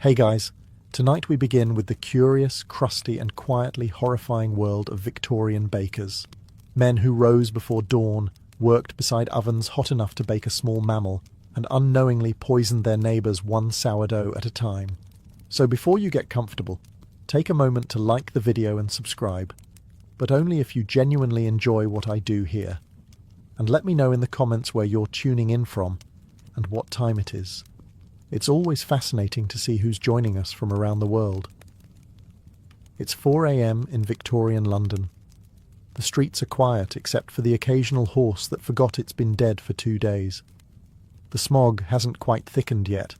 Hey guys, tonight we begin with the curious, crusty and quietly horrifying world of Victorian bakers. Men who rose before dawn, worked beside ovens hot enough to bake a small mammal, and unknowingly poisoned their neighbours one sourdough at a time. So before you get comfortable, take a moment to like the video and subscribe, but only if you genuinely enjoy what I do here. And let me know in the comments where you're tuning in from and what time it is. It's always fascinating to see who's joining us from around the world. It's 4 a.m. in Victorian London. The streets are quiet except for the occasional horse that forgot it's been dead for 2 days. The smog hasn't quite thickened yet,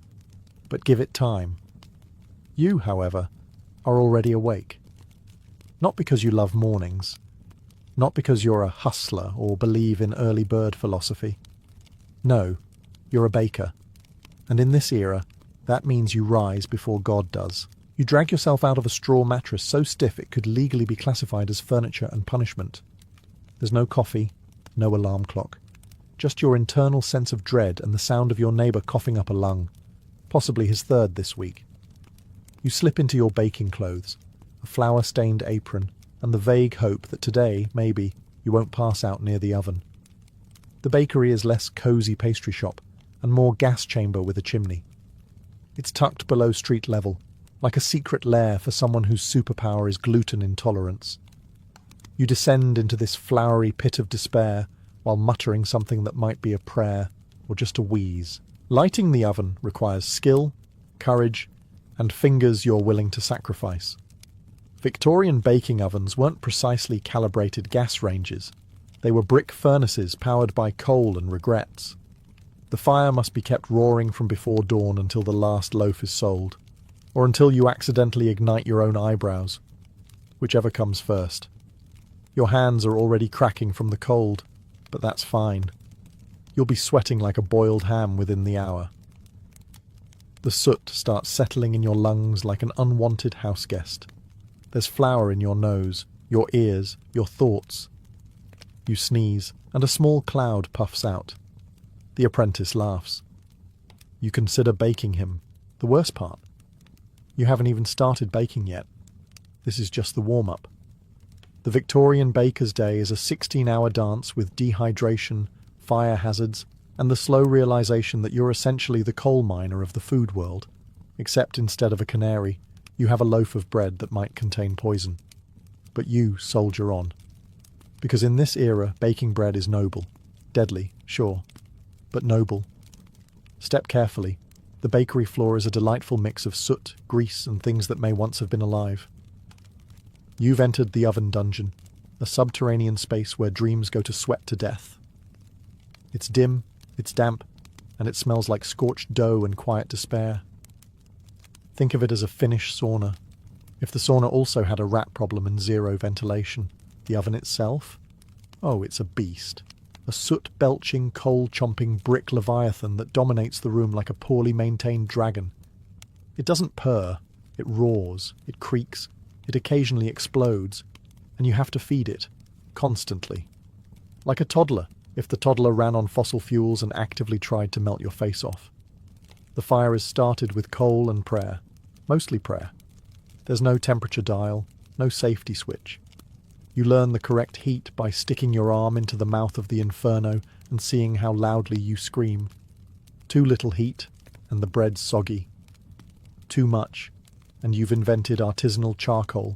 but give it time. You, however, are already awake. Not because you love mornings, not because you're a hustler or believe in early bird philosophy. No, you're a baker. And in this era, that means you rise before God does. You drag yourself out of a straw mattress so stiff it could legally be classified as furniture and punishment. There's no coffee, no alarm clock. Just your internal sense of dread and the sound of your neighbour coughing up a lung, possibly his third this week. You slip into your baking clothes, a flour-stained apron, and the vague hope that today, maybe, you won't pass out near the oven. The bakery is less cosy pastry shop and more gas chamber with a chimney. It's tucked below street level, like a secret lair for someone whose superpower is gluten intolerance. You descend into this flowery pit of despair while muttering something that might be a prayer or just a wheeze. Lighting the oven requires skill, courage, and fingers you're willing to sacrifice. Victorian baking ovens weren't precisely calibrated gas ranges. They were brick furnaces powered by coal and regrets. The fire must be kept roaring from before dawn until the last loaf is sold, or until you accidentally ignite your own eyebrows, whichever comes first. Your hands are already cracking from the cold, but that's fine. You'll be sweating like a boiled ham within the hour. The soot starts settling in your lungs like an unwanted houseguest. There's flour in your nose, your ears, your thoughts. You sneeze, and a small cloud puffs out. The apprentice laughs. You consider baking him. The worst part. You haven't even started baking yet. This is just the warm-up. The Victorian baker's day is a 16-hour dance with dehydration, fire hazards, and the slow realization that you're essentially the coal miner of the food world, except instead of a canary, you have a loaf of bread that might contain poison. But you soldier on. Because in this era, baking bread is noble. Deadly, sure, but noble. Step carefully. The bakery floor is a delightful mix of soot, grease, and things that may once have been alive. You've entered the oven dungeon, a subterranean space where dreams go to sweat to death. It's dim, it's damp, and it smells like scorched dough and quiet despair. Think of it as a Finnish sauna. If the sauna also had a rat problem and zero ventilation, the oven itself? Oh, it's a beast. A soot-belching, coal-chomping brick leviathan that dominates the room like a poorly maintained dragon. It doesn't purr, it roars, it creaks, it occasionally explodes, and you have to feed it, constantly. Like a toddler, if the toddler ran on fossil fuels and actively tried to melt your face off. The fire is started with coal and prayer, mostly prayer. There's no temperature dial, no safety switch. You learn the correct heat by sticking your arm into the mouth of the inferno and seeing how loudly you scream. Too little heat, and the bread's soggy. Too much, and you've invented artisanal charcoal.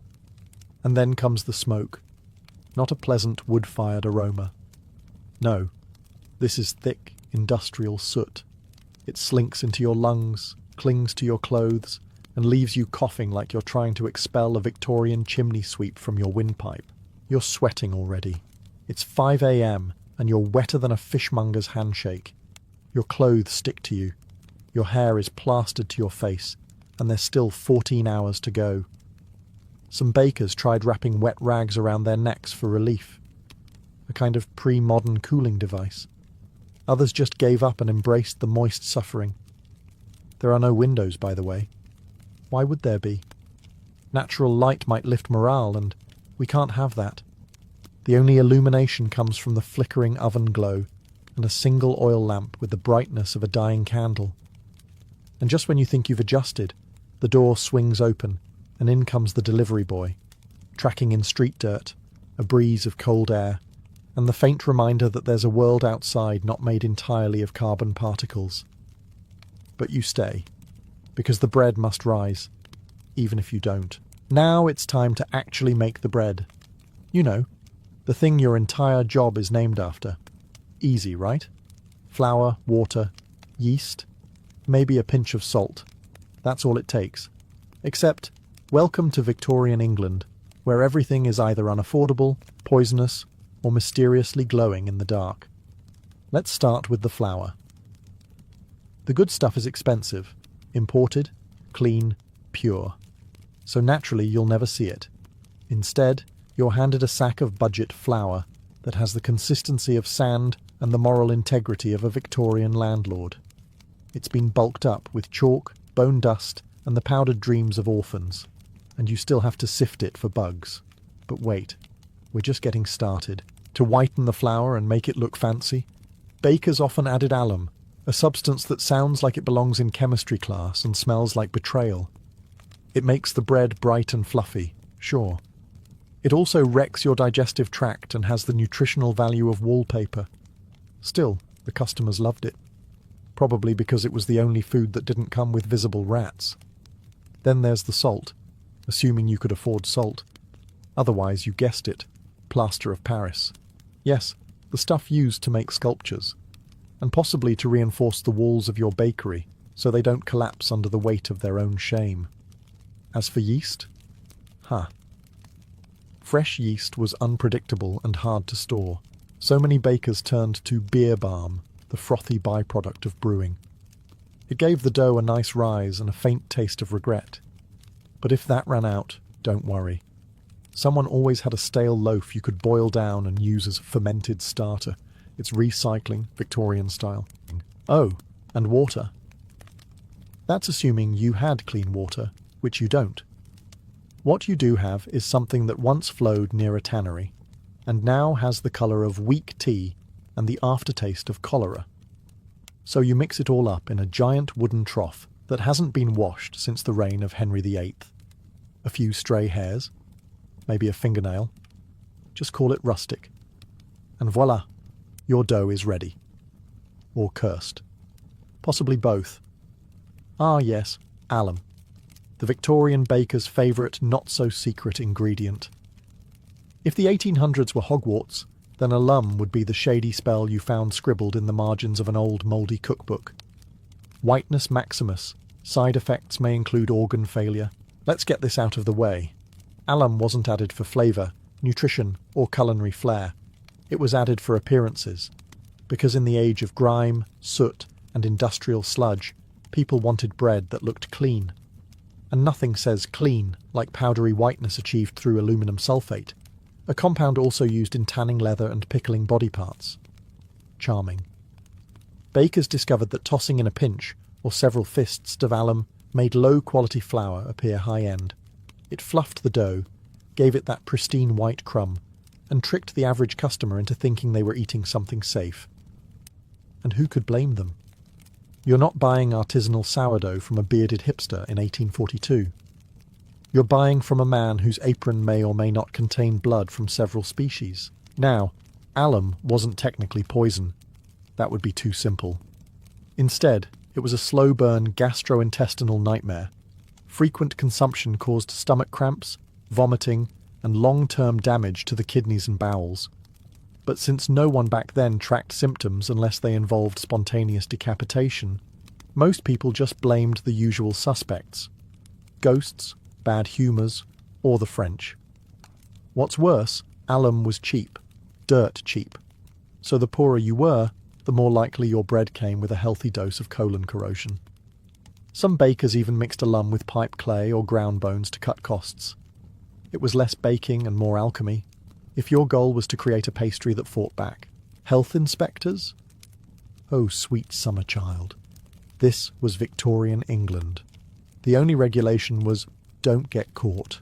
And then comes the smoke. Not a pleasant wood-fired aroma. No, this is thick, industrial soot. It slinks into your lungs, clings to your clothes, and leaves you coughing like you're trying to expel a Victorian chimney sweep from your windpipe. You're sweating already. It's 5 a.m. and you're wetter than a fishmonger's handshake. Your clothes stick to you. Your hair is plastered to your face, and there's still 14 hours to go. Some bakers tried wrapping wet rags around their necks for relief, a kind of pre-modern cooling device. Others just gave up and embraced the moist suffering. There are no windows, by the way. Why would there be? Natural light might lift morale, and we can't have that. The only illumination comes from the flickering oven glow and a single oil lamp with the brightness of a dying candle. And just when you think you've adjusted, The door swings open, and in comes the delivery boy, tracking in street dirt, a breeze of cold air, and the faint reminder that there's a world outside not made entirely of carbon particles. But you stay, because the bread must rise, even if you don't. Now it's time to actually make the bread. You know, the thing your entire job is named after. Easy, right? Flour, water, yeast, maybe a pinch of salt. That's all it takes. Except, welcome to Victorian England, where everything is either unaffordable, poisonous, or mysteriously glowing in the dark. Let's start with the flour. The good stuff is expensive, imported, clean, pure. So naturally you'll never see it. Instead, you're handed a sack of budget flour that has the consistency of sand and the moral integrity of a Victorian landlord. It's been bulked up with chalk, bone dust, and the powdered dreams of orphans, and you still have to sift it for bugs. But wait, we're just getting started. To whiten the flour and make it look fancy, bakers often added alum, a substance that sounds like it belongs in chemistry class and smells like betrayal. It makes the bread bright and fluffy, sure. It also wrecks your digestive tract and has the nutritional value of wallpaper. Still, the customers loved it. Probably because it was the only food that didn't come with visible rats. Then there's the salt, assuming you could afford salt. Otherwise, you guessed it, plaster of Paris. Yes, the stuff used to make sculptures, and possibly to reinforce the walls of your bakery so they don't collapse under the weight of their own shame. As for yeast? Fresh yeast was unpredictable and hard to store. So many bakers turned to beer balm, the frothy byproduct of brewing. It gave the dough a nice rise and a faint taste of regret. But if that ran out, don't worry. Someone always had a stale loaf you could boil down and use as a fermented starter. It's recycling, Victorian style. Oh, and water. That's assuming you had clean water, which you don't. What you do have is something that once flowed near a tannery, and now has the colour of weak tea and the aftertaste of cholera. So you mix it all up in a giant wooden trough that hasn't been washed since the reign of Henry VIII. A few stray hairs, maybe a fingernail. Just call it rustic. And voila, your dough is ready. Or cursed. Possibly both. Ah yes, alum. The Victorian baker's favourite not-so-secret ingredient. If the 1800s were Hogwarts, then alum would be the shady spell you found scribbled in the margins of an old mouldy cookbook. Whiteness maximus. Side effects may include organ failure. Let's get this out of the way. Alum wasn't added for flavour, nutrition, or culinary flair. It was added for appearances. Because in the age of grime, soot, and industrial sludge, people wanted bread that looked clean. And nothing says clean like powdery whiteness achieved through aluminum sulfate, a compound also used in tanning leather and pickling body parts. Charming. Bakers discovered that tossing in a pinch, or several fists of alum, made low-quality flour appear high-end. It fluffed the dough, gave it that pristine white crumb, and tricked the average customer into thinking they were eating something safe. And who could blame them? You're not buying artisanal sourdough from a bearded hipster in 1842. You're buying from a man whose apron may or may not contain blood from several species. Now, alum wasn't technically poison. That would be too simple. Instead, it was a slow-burn gastrointestinal nightmare. Frequent consumption caused stomach cramps, vomiting, and long-term damage to the kidneys and bowels. But since no one back then tracked symptoms unless they involved spontaneous decapitation, most people just blamed the usual suspects. Ghosts, bad humours, or the French. What's worse, alum was cheap. Dirt cheap. So the poorer you were, the more likely your bread came with a healthy dose of colon corrosion. Some bakers even mixed alum with pipe clay or ground bones to cut costs. It was less baking and more alchemy. If your goal was to create a pastry that fought back. Health inspectors? Oh, sweet summer child. This was Victorian England. The only regulation was, don't get caught.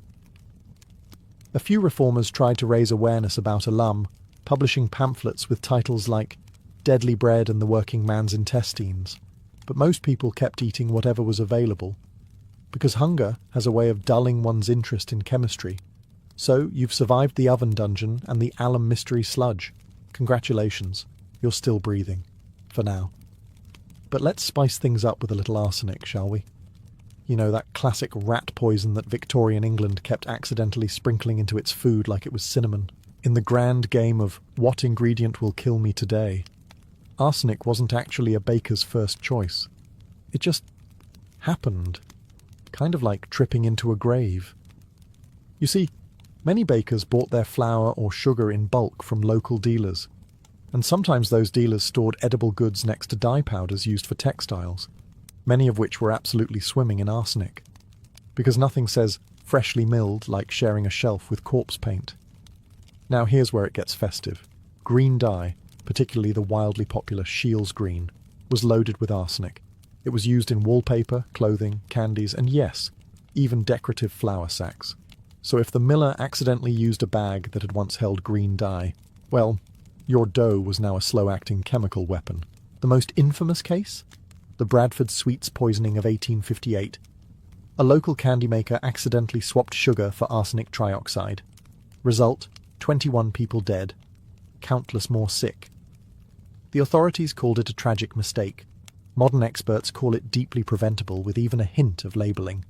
A few reformers tried to raise awareness about alum, publishing pamphlets with titles like Deadly Bread and the Working Man's Intestines, but most people kept eating whatever was available. because hunger has a way of dulling one's interest in chemistry. So you've survived the oven dungeon and the alum mystery sludge. Congratulations, you're still breathing. For now. But let's spice things up with a little arsenic, shall we? You know, that classic rat poison that Victorian England kept accidentally sprinkling into its food like it was cinnamon. In the grand game of what ingredient will kill me today, arsenic wasn't actually a baker's first choice. It just happened. Kind of like tripping into a grave. You see, many bakers bought their flour or sugar in bulk from local dealers, and sometimes those dealers stored edible goods next to dye powders used for textiles, many of which were absolutely swimming in arsenic, because nothing says freshly milled like sharing a shelf with corpse paint. Now here's where it gets festive. Green dye, particularly the wildly popular Shields green, was loaded with arsenic. It was used in wallpaper, clothing, candies, and yes, even decorative flour sacks. So if the miller accidentally used a bag that had once held green dye, well, your dough was now a slow-acting chemical weapon. The most infamous case? The Bradford sweets poisoning of 1858. A local candy maker accidentally swapped sugar for arsenic trioxide. Result, 21 people dead, countless more sick. The authorities called it a tragic mistake. Modern experts call it deeply preventable with even a hint of labelling.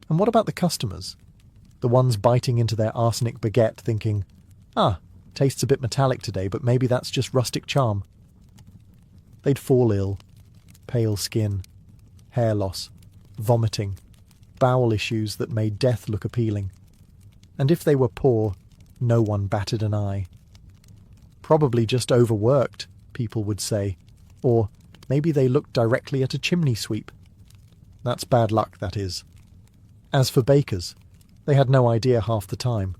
And what about the customers? The ones biting into their arsenic baguette thinking, tastes a bit metallic today, but maybe that's just rustic charm. They'd fall ill. Pale skin, hair loss, vomiting, bowel issues that made death look appealing. And if they were poor, no one batted an eye. Probably just overworked, people would say, or maybe they looked directly at a chimney sweep. That's bad luck, that is. As for bakers, they had no idea half the time.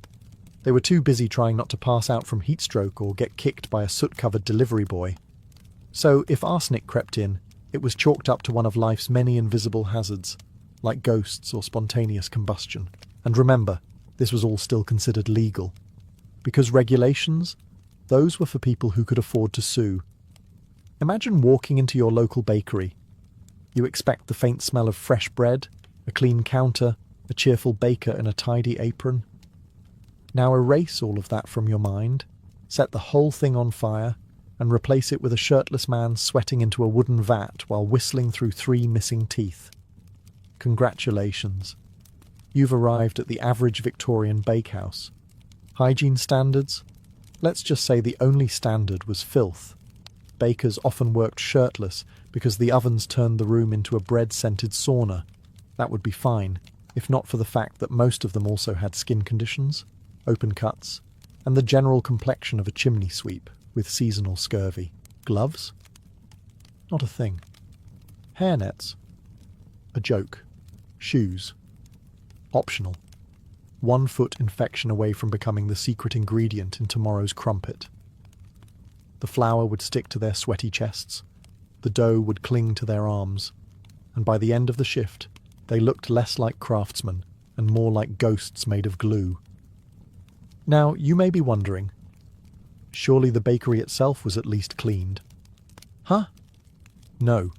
They were too busy trying not to pass out from heatstroke or get kicked by a soot-covered delivery boy. So if arsenic crept in, it was chalked up to one of life's many invisible hazards, like ghosts or spontaneous combustion. And remember, this was all still considered legal. Because regulations, those were for people who could afford to sue. Imagine walking into your local bakery. You expect the faint smell of fresh bread, a clean counter, a cheerful baker in a tidy apron. Now erase all of that from your mind, set the whole thing on fire, and replace it with a shirtless man sweating into a wooden vat while whistling through 3 missing teeth. Congratulations. You've arrived at the average Victorian bakehouse. Hygiene standards? Let's just say the only standard was filth. Bakers often worked shirtless because the ovens turned the room into a bread-scented sauna. That would be fine, if not for the fact that most of them also had skin conditions, open cuts, and the general complexion of a chimney sweep with seasonal scurvy. Gloves? Not a thing. Hairnets? A joke. Shoes? Optional. 1 foot infection away from becoming the secret ingredient in tomorrow's crumpet. The flour would stick to their sweaty chests, the dough would cling to their arms, and by the end of the shift, they looked less like craftsmen and more like ghosts made of glue. Now, you may be wondering, surely the bakery itself was at least cleaned? Huh? No.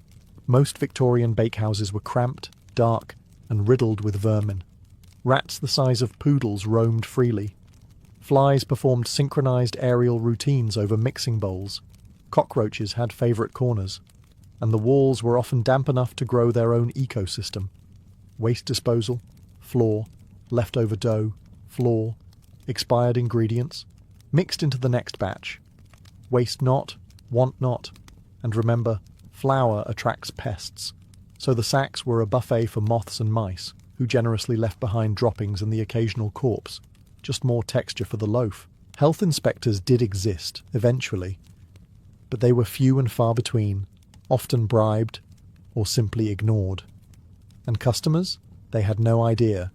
Most Victorian bakehouses were cramped, dark, and riddled with vermin. Rats the size of poodles roamed freely. Flies performed synchronized aerial routines over mixing bowls. Cockroaches had favourite corners. And the walls were often damp enough to grow their own ecosystem. Waste disposal, floor, leftover dough, floor, expired ingredients, mixed into the next batch. Waste not, want not, and remember, flour attracts pests. So the sacks were a buffet for moths and mice, who generously left behind droppings and the occasional corpse, just more texture for the loaf. Health inspectors did exist, eventually, but they were few and far between, often bribed, or simply ignored. And customers? They had no idea.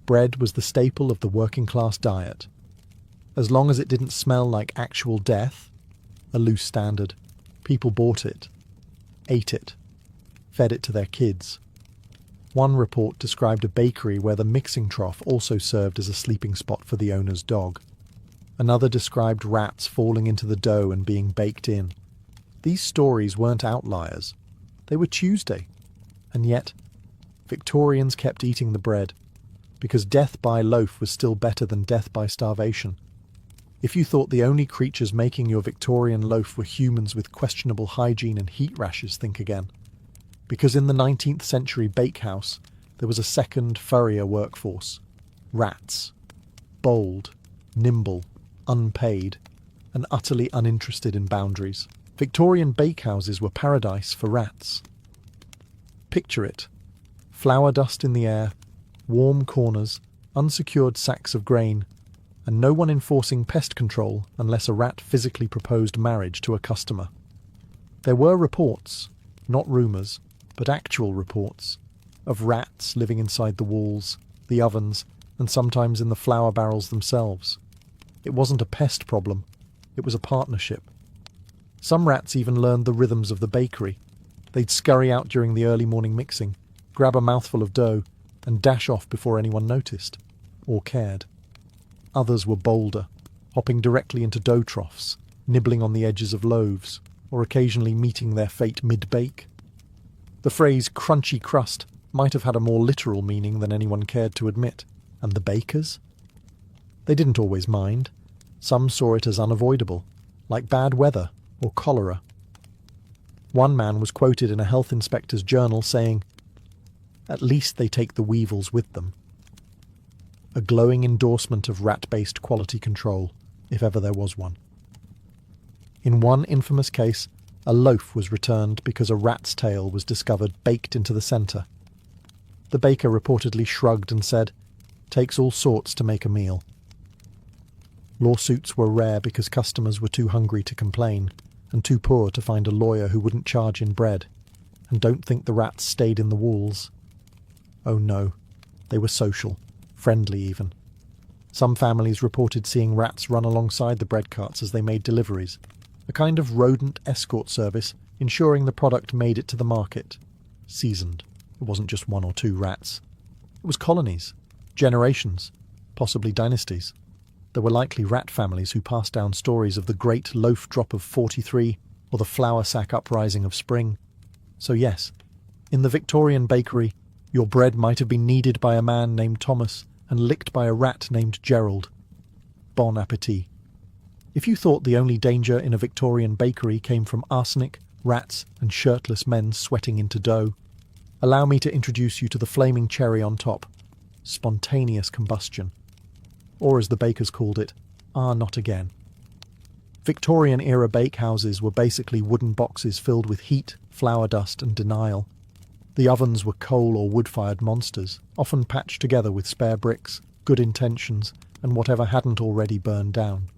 Bread was the staple of the working-class diet. As long as it didn't smell like actual death, a loose standard, people bought it, ate it, fed it to their kids. One report described a bakery where the mixing trough also served as a sleeping spot for the owner's dog. Another described rats falling into the dough and being baked in. These stories weren't outliers. They were Tuesday. And yet, Victorians kept eating the bread, because death by loaf was still better than death by starvation. If you thought the only creatures making your Victorian loaf were humans with questionable hygiene and heat rashes, think again. Because in the 19th century bakehouse, there was a second, furrier workforce. Rats. Bold, nimble, unpaid, and utterly uninterested in boundaries. Victorian bakehouses were paradise for rats. Picture it. Flour dust in the air, warm corners, unsecured sacks of grain, and no one enforcing pest control unless a rat physically proposed marriage to a customer. There were reports, not rumours, but actual reports, of rats living inside the walls, the ovens, and sometimes in the flour barrels themselves. It wasn't a pest problem, it was a partnership. Some rats even learned the rhythms of the bakery. They'd scurry out during the early morning mixing, grab a mouthful of dough, and dash off before anyone noticed, or cared. Others were bolder, hopping directly into dough troughs, nibbling on the edges of loaves, or occasionally meeting their fate mid-bake. The phrase crunchy crust might have had a more literal meaning than anyone cared to admit. And the bakers? They didn't always mind. Some saw it as unavoidable, like bad weather or cholera. One man was quoted in a health inspector's journal saying, "At least they take the weevils with them." A glowing endorsement of rat-based quality control, if ever there was one. In one infamous case, a loaf was returned because a rat's tail was discovered baked into the centre. The baker reportedly shrugged and said, "Takes all sorts to make a meal." Lawsuits were rare because customers were too hungry to complain and too poor to find a lawyer who wouldn't charge in bread. And don't think the rats stayed in the walls. Oh no, they were social, friendly even. Some families reported seeing rats run alongside the bread carts as they made deliveries, a kind of rodent escort service ensuring the product made it to the market. Seasoned. It wasn't just one or two rats. It was colonies, generations, possibly dynasties. There were likely rat families who passed down stories of the Great Loaf Drop of 43 or the Flour Sack Uprising of Spring. So yes, in the Victorian bakery, your bread might have been kneaded by a man named Thomas and licked by a rat named Gerald. Bon appétit. If you thought the only danger in a Victorian bakery came from arsenic, rats, and shirtless men sweating into dough, allow me to introduce you to the flaming cherry on top. Spontaneous combustion. Or as the bakers called it, not again. Victorian-era bakehouses were basically wooden boxes filled with heat, flour dust and denial. The ovens were coal or wood-fired monsters, often patched together with spare bricks, good intentions, and whatever hadn't already burned down.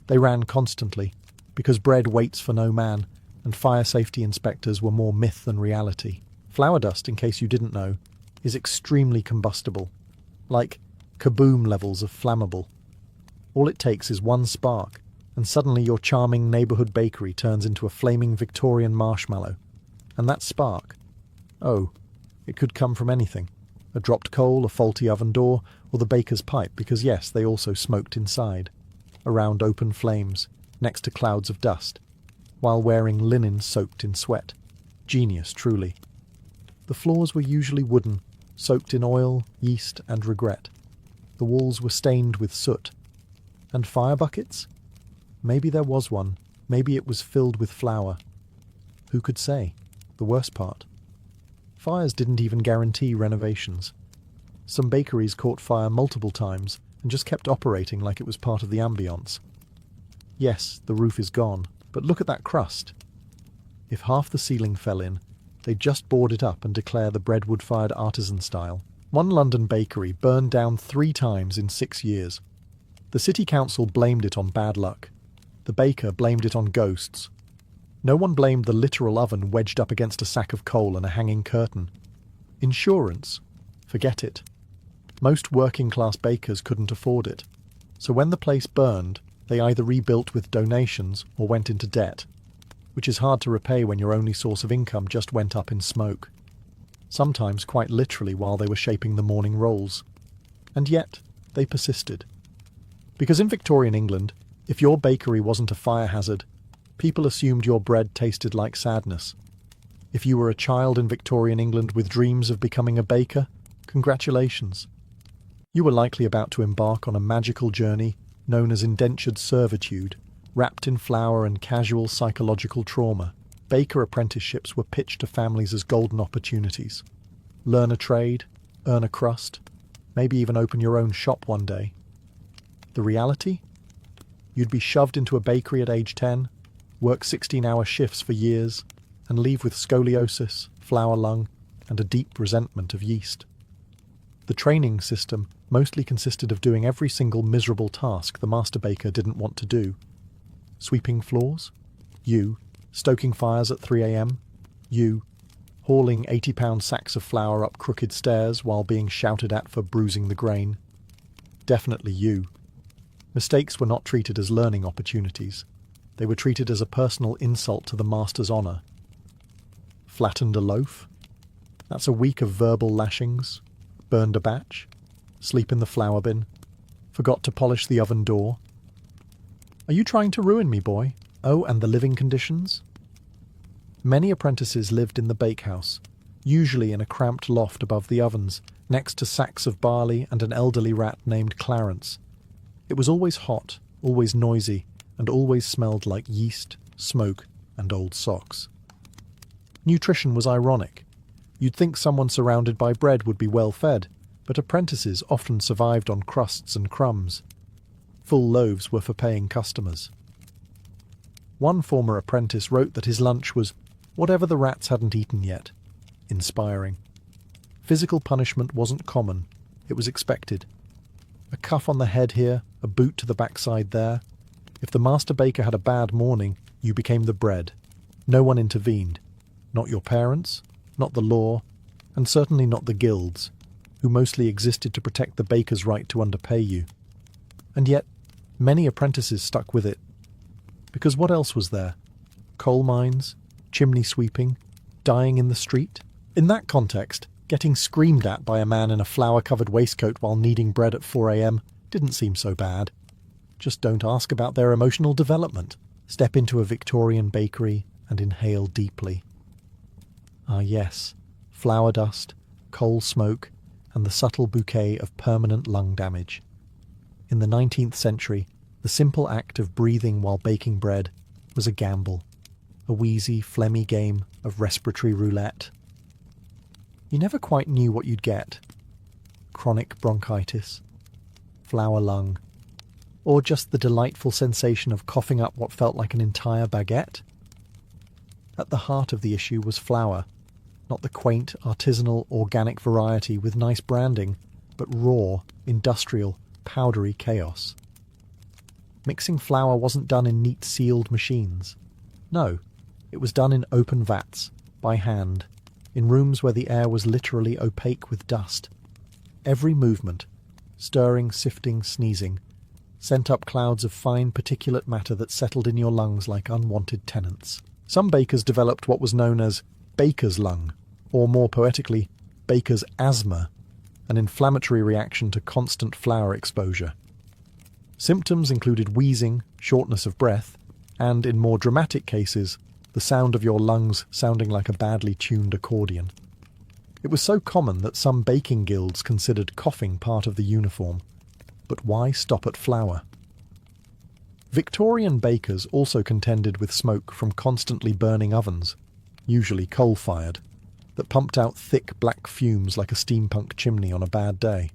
They ran constantly, because bread waits for no man, and fire safety inspectors were more myth than reality. Flour dust, in case you didn't know, is extremely combustible, like kaboom levels of flammable. All it takes is one spark, and suddenly your charming neighbourhood bakery turns into a flaming Victorian marshmallow. And that spark, it could come from anything. A dropped coal, a faulty oven door, or the baker's pipe, because yes, they also smoked inside, around open flames, next to clouds of dust, while wearing linen soaked in sweat. Genius, truly. The floors were usually wooden, soaked in oil, yeast, and regret. The walls were stained with soot. And fire buckets? Maybe there was one. Maybe it was filled with flour. Who could say? The worst part. Fires didn't even guarantee renovations. Some bakeries caught fire multiple times and just kept operating like it was part of the ambience. Yes, the roof is gone, but look at that crust. If half the ceiling fell in, they'd just board it up and declare the bread wood-fired artisan style. One London bakery burned down 3 times in 6 years. The city council blamed it on bad luck. The baker blamed it on ghosts. No one blamed the literal oven wedged up against a sack of coal and a hanging curtain. Insurance? Forget it. Most working-class bakers couldn't afford it. So when the place burned, they either rebuilt with donations or went into debt, which is hard to repay when your only source of income just went up in smoke. Sometimes quite literally while they were shaping the morning rolls. And yet, they persisted. Because in Victorian England, if your bakery wasn't a fire hazard, people assumed your bread tasted like sadness. If you were a child in Victorian England with dreams of becoming a baker, congratulations. You were likely about to embark on a magical journey known as indentured servitude, wrapped in flour and casual psychological trauma. Baker apprenticeships were pitched to families as golden opportunities. Learn a trade, earn a crust, maybe even open your own shop one day. The reality? You'd be shoved into a bakery at age 10, work 16-hour shifts for years, and leave with scoliosis, flour lung, and a deep resentment of yeast. The training system mostly consisted of doing every single miserable task the master baker didn't want to do. Sweeping floors? You. Stoking fires at 3 a.m? You. Hauling 80-pound sacks of flour up crooked stairs while being shouted at for bruising the grain? Definitely you. Mistakes were not treated as learning opportunities. They were treated as a personal insult to the master's honour. Flattened a loaf? That's a week of verbal lashings. Burned a batch? Sleep in the flour bin? Forgot to polish the oven door? Are you trying to ruin me, boy? Oh, and the living conditions? Many apprentices lived in the bakehouse, usually in a cramped loft above the ovens, next to sacks of barley and an elderly rat named Clarence. It was always hot, always noisy, and always smelled like yeast, smoke, and old socks. Nutrition was ironic. You'd think someone surrounded by bread would be well fed, but apprentices often survived on crusts and crumbs. Full loaves were for paying customers. One former apprentice wrote that his lunch was whatever the rats hadn't eaten yet. Inspiring. Physical punishment wasn't common. It was expected. A cuff on the head here, a boot to the backside there. If the master baker had a bad morning, you became the bread. No one intervened. Not your parents, not the law, and certainly not the guilds, who mostly existed to protect the baker's right to underpay you. And yet, many apprentices stuck with it. Because what else was there? Coal mines, chimney sweeping, dying in the street? In that context, getting screamed at by a man in a flour-covered waistcoat while kneading bread at 4 a.m. didn't seem so bad. Just don't ask about their emotional development. Step into a Victorian bakery and inhale deeply. Ah yes, flour dust, coal smoke, and the subtle bouquet of permanent lung damage. In the 19th century, the simple act of breathing while baking bread was a gamble, a wheezy, phlegmy game of respiratory roulette. You never quite knew what you'd get. Chronic bronchitis, flour lung, or just the delightful sensation of coughing up what felt like an entire baguette. At the heart of the issue was flour, not the quaint, artisanal, organic variety with nice branding, but raw, industrial, powdery chaos. Mixing flour wasn't done in neat sealed machines. No, it was done in open vats, by hand, in rooms where the air was literally opaque with dust. Every movement, stirring, sifting, sneezing, sent up clouds of fine particulate matter that settled in your lungs like unwanted tenants. Some bakers developed what was known as baker's lung, or more poetically, baker's asthma, an inflammatory reaction to constant flour exposure. Symptoms included wheezing, shortness of breath, and, in more dramatic cases, the sound of your lungs sounding like a badly tuned accordion. It was so common that some baking guilds considered coughing part of the uniform. But why stop at flour? Victorian bakers also contended with smoke from constantly burning ovens, usually coal-fired, that pumped out thick black fumes like a steampunk chimney on a bad day.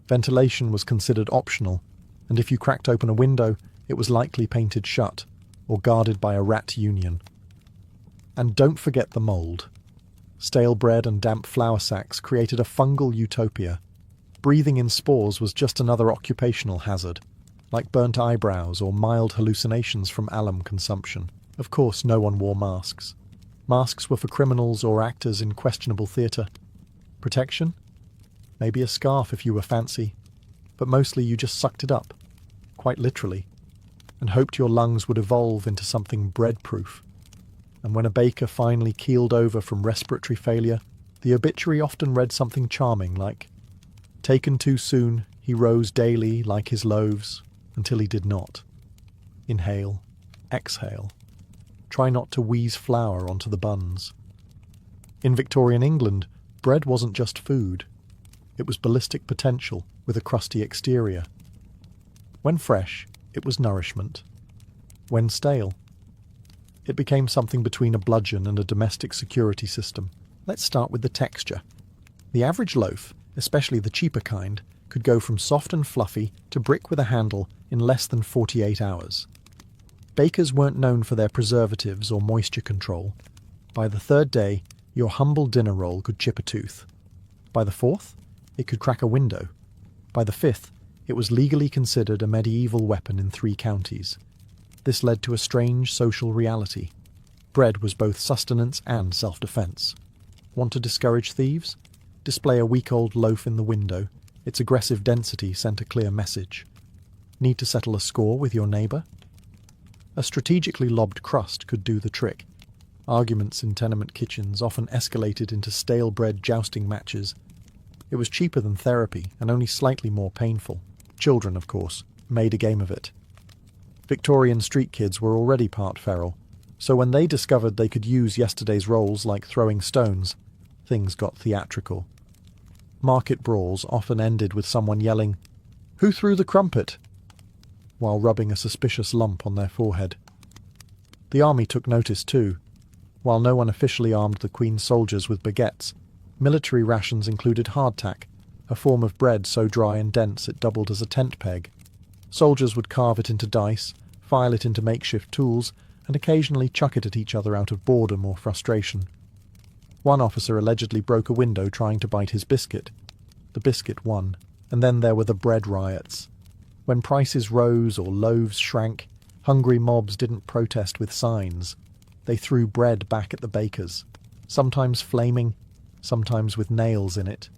Ventilation was considered optional, and if you cracked open a window, it was likely painted shut, or guarded by a rat union. And don't forget the mould. Stale bread and damp flour sacks created a fungal utopia. Breathing in spores was just another occupational hazard, like burnt eyebrows or mild hallucinations from alum consumption. Of course, no one wore masks. Masks were for criminals or actors in questionable theatre. Protection? Maybe a scarf if you were fancy, but mostly you just sucked it up, quite literally, and hoped your lungs would evolve into something bread-proof. And when a baker finally keeled over from respiratory failure, the obituary often read something charming like, "Taken too soon, he rose daily like his loaves, until he did not." Inhale, exhale. Try not to wheeze flour onto the buns. In Victorian England, bread wasn't just food. It was ballistic potential with a crusty exterior. When fresh, it was nourishment. When stale, it became something between a bludgeon and a domestic security system. Let's start with the texture. The average loaf, especially the cheaper kind, could go from soft and fluffy to brick with a handle in less than 48 hours. Bakers weren't known for their preservatives or moisture control. By the third day, your humble dinner roll could chip a tooth. By the fourth, it could crack a window. By the fifth, it was legally considered a medieval weapon in 3 counties. This led to a strange social reality. Bread was both sustenance and self-defense. Want to discourage thieves? Display a week-old loaf in the window. Its aggressive density sent a clear message. Need to settle a score with your neighbour? A strategically lobbed crust could do the trick. Arguments in tenement kitchens often escalated into stale bread jousting matches. It was cheaper than therapy and only slightly more painful. Children, of course, made a game of it. Victorian street kids were already part feral, so when they discovered they could use yesterday's rolls like throwing stones, things got theatrical. Market brawls often ended with someone yelling, "Who threw the crumpet?" while rubbing a suspicious lump on their forehead. The army took notice too. While no one officially armed the Queen's soldiers with baguettes, military rations included hardtack, a form of bread so dry and dense it doubled as a tent peg. Soldiers would carve it into dice, file it into makeshift tools, and occasionally chuck it at each other out of boredom or frustration. One officer allegedly broke a window trying to bite his biscuit. The biscuit won, and then there were the bread riots. When prices rose or loaves shrank, hungry mobs didn't protest with signs. They threw bread back at the bakers, sometimes flaming, sometimes with nails in it.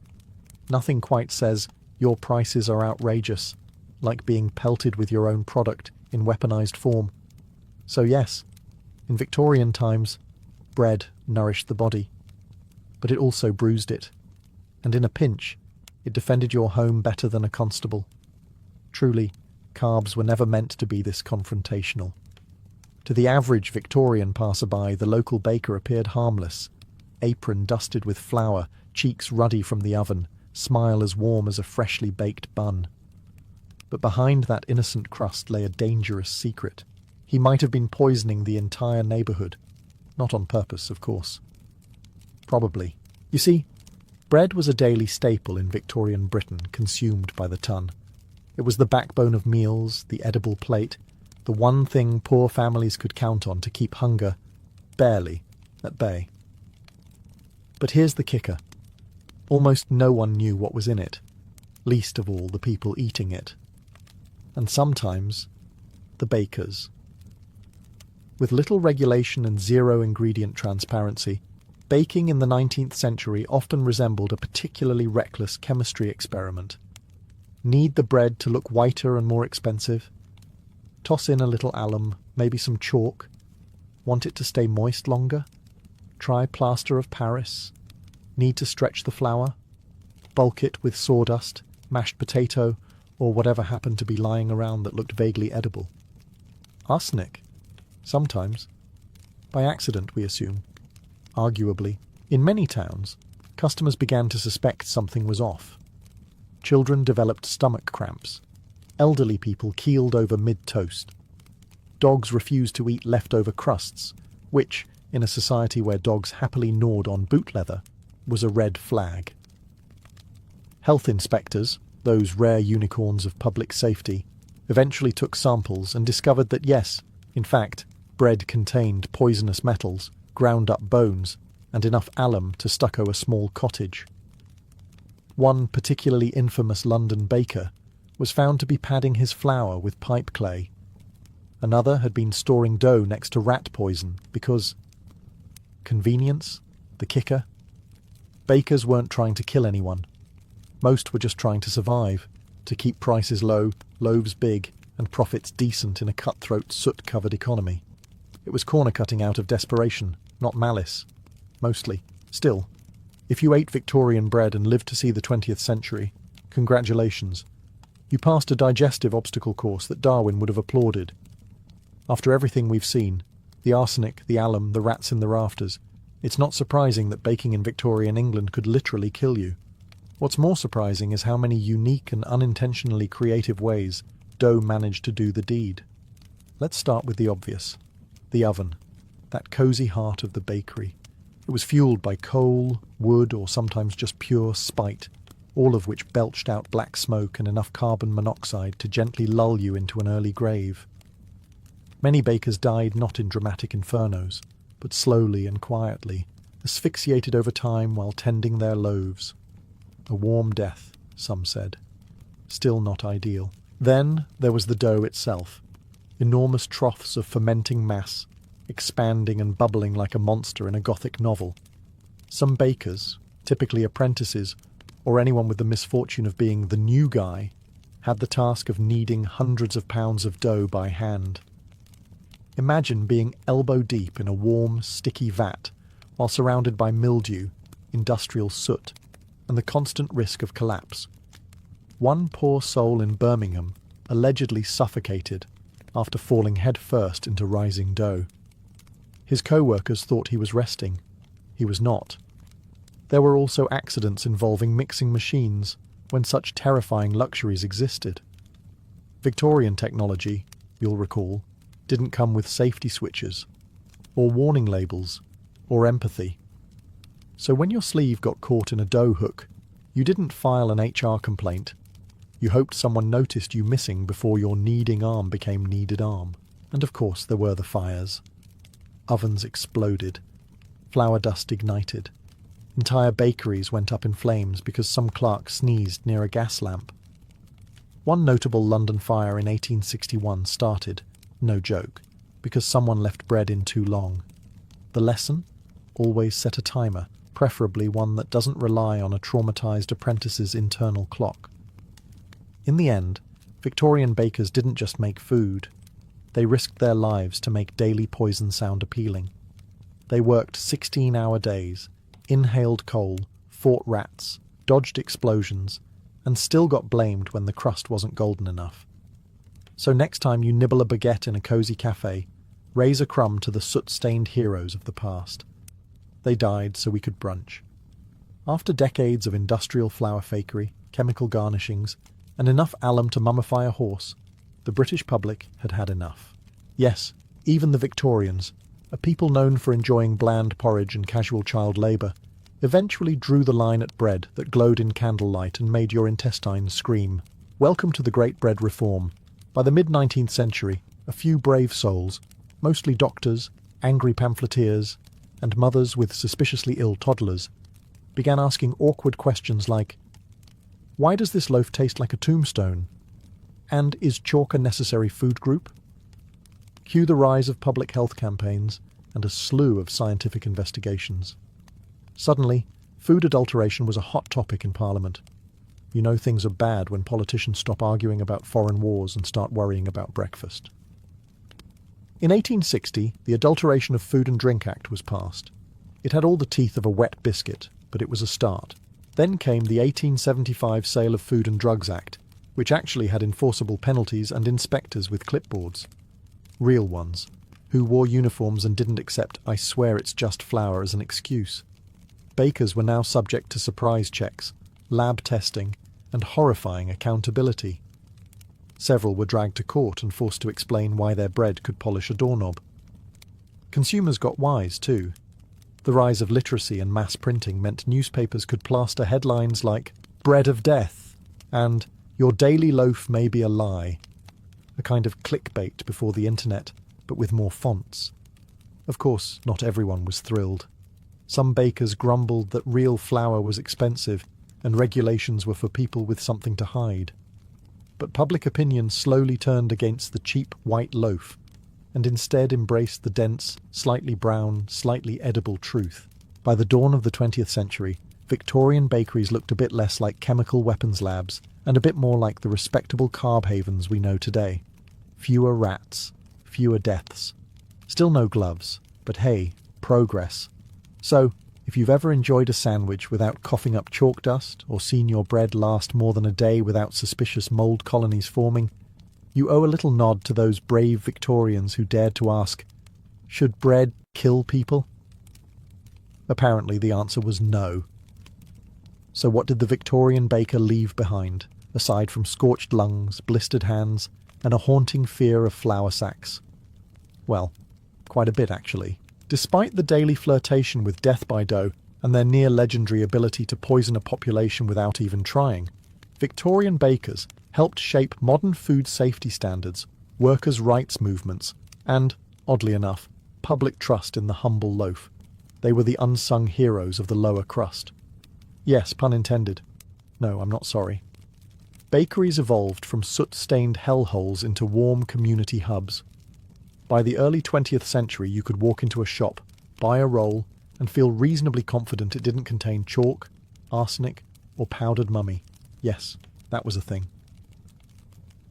Nothing quite says, "Your prices are outrageous," like being pelted with your own product in weaponized form. So yes, in Victorian times, bread nourished the body. But it also bruised it. And in a pinch, it defended your home better than a constable. Truly, carbs were never meant to be this confrontational. To the average Victorian passerby, the local baker appeared harmless. Apron dusted with flour, cheeks ruddy from the oven, smile as warm as a freshly baked bun. But behind that innocent crust lay a dangerous secret. He might have been poisoning the entire neighbourhood. Not on purpose, of course. Probably. You see, bread was a daily staple in Victorian Britain, consumed by the ton. It was the backbone of meals, the edible plate, the one thing poor families could count on to keep hunger, barely, at bay. But here's the kicker. Almost no one knew what was in it, least of all the people eating it. And sometimes, the bakers. With little regulation and zero ingredient transparency, baking in the 19th century often resembled a particularly reckless chemistry experiment. Need the bread to look whiter and more expensive? Toss in a little alum, maybe some chalk. Want it to stay moist longer? Try plaster of Paris. Need to stretch the flour? Bulk it with sawdust, mashed potato, or whatever happened to be lying around that looked vaguely edible. Arsenic? Sometimes. By accident, we assume. Arguably, in many towns, customers began to suspect something was off. Children developed stomach cramps. Elderly people keeled over mid-toast. Dogs refused to eat leftover crusts, which, in a society where dogs happily gnawed on boot leather, was a red flag. Health inspectors, those rare unicorns of public safety, eventually took samples and discovered that yes, in fact, bread contained poisonous metals, ground-up bones, and enough alum to stucco a small cottage. One particularly infamous London baker was found to be padding his flour with pipe clay. Another had been storing dough next to rat poison because... convenience? The kicker? Bakers weren't trying to kill anyone. Most were just trying to survive, to keep prices low, loaves big, and profits decent in a cutthroat, soot-covered economy. It was corner-cutting out of desperation, not malice. Mostly. Still, if you ate Victorian bread and lived to see the 20th century, congratulations. You passed a digestive obstacle course that Darwin would have applauded. After everything we've seen, The arsenic, the alum, the rats in the rafters. It's not surprising that baking in Victorian England could literally kill you. What's more surprising is how many unique and unintentionally creative ways dough managed to do the deed. Let's start with the obvious. The oven. That cosy heart of the bakery. It was fueled by coal, wood, or sometimes just pure spite, all of which belched out black smoke and enough carbon monoxide to gently lull you into an early grave. Many bakers died not in dramatic infernos, but slowly and quietly, asphyxiated over time while tending their loaves. A warm death, some said. Still not ideal. Then there was the dough itself. Enormous troughs of fermenting mass, expanding and bubbling like a monster in a Gothic novel. Some bakers, typically apprentices, or anyone with the misfortune of being the new guy, had the task of kneading hundreds of pounds of dough by hand. Imagine being elbow-deep in a warm, sticky vat while surrounded by mildew, industrial soot, and the constant risk of collapse. One poor soul in Birmingham allegedly suffocated after falling head-first into rising dough. His co-workers thought he was resting. He was not. There were also accidents involving mixing machines when such terrifying luxuries existed. Victorian technology, you'll recall, didn't come with safety switches, or warning labels, or empathy. So when your sleeve got caught in a dough hook, you didn't file an HR complaint. You hoped someone noticed you missing before your kneading arm became kneaded arm. And of course there were the fires. Ovens exploded. Flour dust ignited. Entire bakeries went up in flames because some clerk sneezed near a gas lamp. One notable London fire in 1861 started, no joke, because someone left bread in too long. The lesson? Always set a timer, preferably one that doesn't rely on a traumatized apprentice's internal clock. In the end, Victorian bakers didn't just make food. They risked their lives to make daily poison sound appealing. They worked 16-hour days, inhaled coal, fought rats, dodged explosions, and still got blamed when the crust wasn't golden enough. So next time you nibble a baguette in a cosy cafe, raise a crumb to the soot-stained heroes of the past. They died so we could brunch. After decades of industrial flour fakery, chemical garnishings, and enough alum to mummify a horse, the British public had had enough. Yes, even the Victorians, a people known for enjoying bland porridge and casual child labour, eventually drew the line at bread that glowed in candlelight and made your intestines scream. Welcome to the Great Bread Reform. By the mid-19th century, a few brave souls, mostly doctors, angry pamphleteers, and mothers with suspiciously ill toddlers, began asking awkward questions like, why does this loaf taste like a tombstone? And is chalk a necessary food group? Cue the rise of public health campaigns and a slew of scientific investigations. Suddenly, food adulteration was a hot topic in Parliament. You know things are bad when politicians stop arguing about foreign wars and start worrying about breakfast. In 1860, the Adulteration of Food and Drink Act was passed. It had all the teeth of a wet biscuit, but it was a start. Then came the 1875 Sale of Food and Drugs Act, which actually had enforceable penalties and inspectors with clipboards. Real ones, who wore uniforms and didn't accept "I swear it's just flour" as an excuse. Bakers were now subject to surprise checks, lab testing, and horrifying accountability. Several were dragged to court and forced to explain why their bread could polish a doorknob. Consumers got wise, too. The rise of literacy and mass printing meant newspapers could plaster headlines like "Bread of Death" and "Your daily loaf may be a lie," a kind of clickbait before the internet, but with more fonts. Of course, not everyone was thrilled. Some bakers grumbled that real flour was expensive and regulations were for people with something to hide. But public opinion slowly turned against the cheap white loaf and instead embraced the dense, slightly brown, slightly edible truth. By the dawn of the 20th century, Victorian bakeries looked a bit less like chemical weapons labs and a bit more like the respectable carb havens we know today. Fewer rats, fewer deaths. Still no gloves, but hey, progress. So, if you've ever enjoyed a sandwich without coughing up chalk dust or seen your bread last more than a day without suspicious mould colonies forming, you owe a little nod to those brave Victorians who dared to ask, Should bread kill people? Apparently the answer was no. So what did the Victorian baker leave behind, aside from scorched lungs, blistered hands, and a haunting fear of flour sacks? Well, quite a bit actually. Despite the daily flirtation with death by dough and their near-legendary ability to poison a population without even trying, Victorian bakers helped shape modern food safety standards, workers' rights movements, and, oddly enough, public trust in the humble loaf. They were the unsung heroes of the lower crust. Yes, pun intended. No, I'm not sorry. Bakeries evolved from soot-stained hellholes into warm community hubs. By the early 20th century, you could walk into a shop, buy a roll, and feel reasonably confident it didn't contain chalk, arsenic, or powdered mummy. Yes, that was a thing.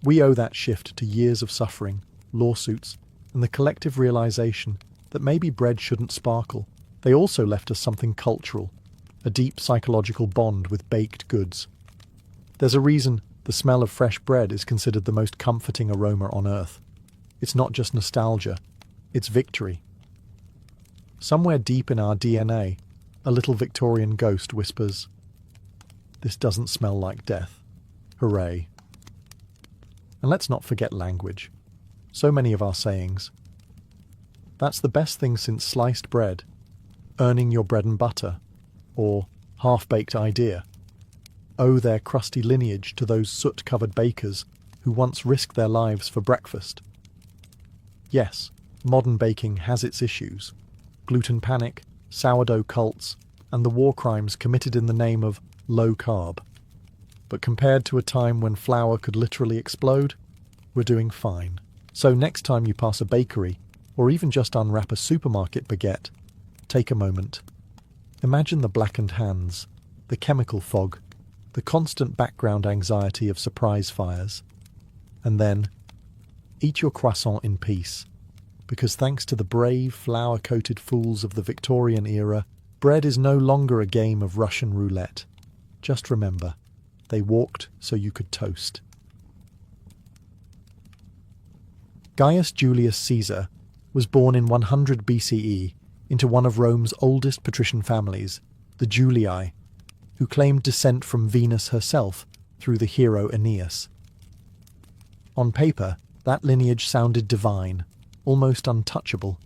We owe that shift to years of suffering, lawsuits, and the collective realization that maybe bread shouldn't sparkle. They also left us something cultural, a deep psychological bond with baked goods. There's a reason the smell of fresh bread is considered the most comforting aroma on earth. It's not just nostalgia, it's victory. Somewhere deep in our DNA, a little Victorian ghost whispers, "This doesn't smell like death. Hooray." And let's not forget language. So many of our sayings. That's the best thing since sliced bread, earning your bread and butter, or half-baked idea, owe their crusty lineage to those soot-covered bakers who once risked their lives for breakfast. Yes, modern baking has its issues. Gluten panic, sourdough cults, and the war crimes committed in the name of low-carb. But compared to a time when flour could literally explode, we're doing fine. So next time you pass a bakery, or even just unwrap a supermarket baguette, take a moment. Imagine the blackened hands, the chemical fog, the constant background anxiety of surprise fires. And then, eat your croissant in peace, because thanks to the brave, flour-coated fools of the Victorian era, bread is no longer a game of Russian roulette. Just remember, they walked so you could toast. Gaius Julius Caesar was born in 100 BCE into one of Rome's oldest patrician families, the Julii, who claimed descent from Venus herself through the hero Aeneas. On paper, that lineage sounded divine, almost untouchable.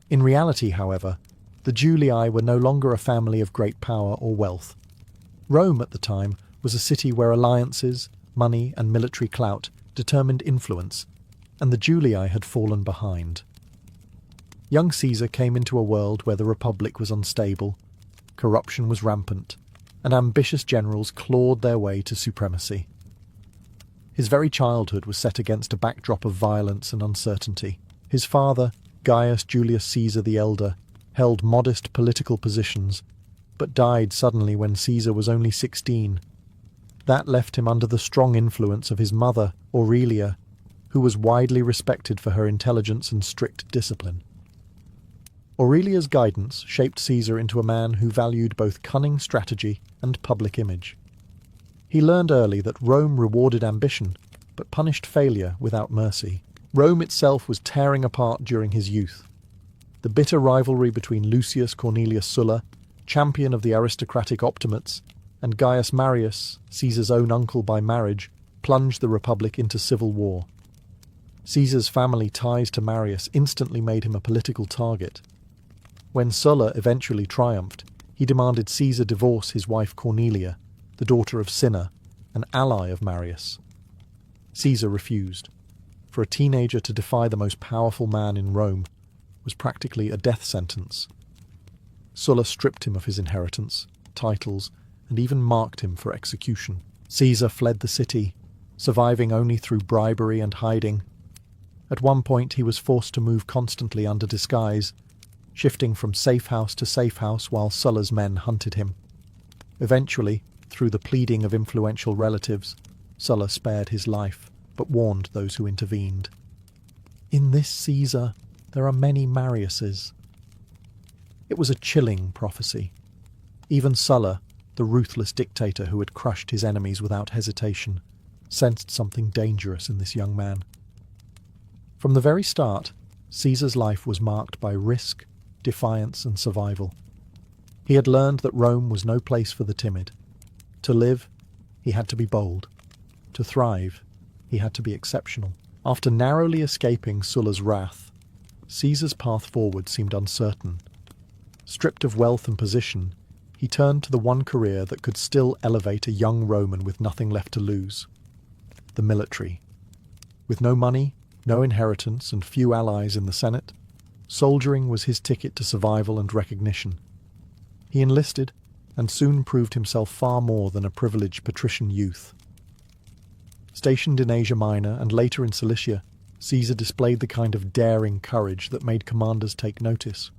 In reality, however, the Julii were no longer a family of great power or wealth. Rome at the time was a city where alliances, money, and military clout determined influence, and the Julii had fallen behind. Young Caesar came into a world where the Republic was unstable, corruption was rampant, and ambitious generals clawed their way to supremacy. His very childhood was set against a backdrop of violence and uncertainty. His father, Gaius Julius Caesar the Elder, held modest political positions, but died suddenly when Caesar was only 16. That left him under the strong influence of his mother, Aurelia, who was widely respected for her intelligence and strict discipline. Aurelia's guidance shaped Caesar into a man who valued both cunning strategy and public image. He learned early that Rome rewarded ambition, but punished failure without mercy. Rome itself was tearing apart during his youth. The bitter rivalry between Lucius Cornelius Sulla, champion of the aristocratic Optimates, and Gaius Marius, Caesar's own uncle by marriage, plunged the Republic into civil war. Caesar's family ties to Marius instantly made him a political target. When Sulla eventually triumphed, he demanded Caesar divorce his wife Cornelia, the daughter of Cinna, an ally of Marius. Caesar refused. For a teenager to defy the most powerful man in Rome was practically a death sentence. Sulla stripped him of his inheritance, titles, and even marked him for execution. Caesar fled the city, surviving only through bribery and hiding. At one point he was forced to move constantly under disguise, shifting from safe house to safe house while Sulla's men hunted him. Eventually, through the pleading of influential relatives, Sulla spared his life, but warned those who intervened. In this Caesar, there are many Mariuses. It was a chilling prophecy. Even Sulla, the ruthless dictator who had crushed his enemies without hesitation, sensed something dangerous in this young man. From the very start, Caesar's life was marked by risk, defiance, and survival. He had learned that Rome was no place for the timid. To live, he had to be bold. To thrive, he had to be exceptional. After narrowly escaping Sulla's wrath, Caesar's path forward seemed uncertain. Stripped of wealth and position, he turned to the one career that could still elevate a young Roman with nothing left to lose: the military. With no money, no inheritance, and few allies in the Senate, soldiering was his ticket to survival and recognition. He enlisted, and soon proved himself far more than a privileged patrician youth. Stationed in Asia Minor and later in Cilicia, Caesar displayed the kind of daring courage that made commanders take notice.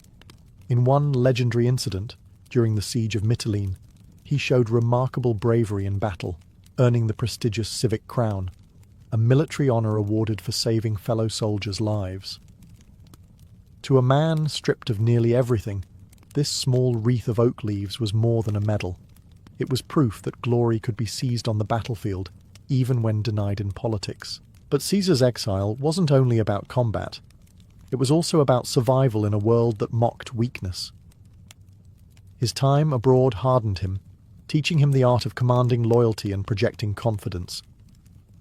In one legendary incident, during the siege of Mytilene, he showed remarkable bravery in battle, earning the prestigious civic crown, a military honor awarded for saving fellow soldiers' lives. To a man stripped of nearly everything, this small wreath of oak leaves was more than a medal. It was proof that glory could be seized on the battlefield, even when denied in politics. But Caesar's exile wasn't only about combat. It was also about survival in a world that mocked weakness. His time abroad hardened him, teaching him the art of commanding loyalty and projecting confidence.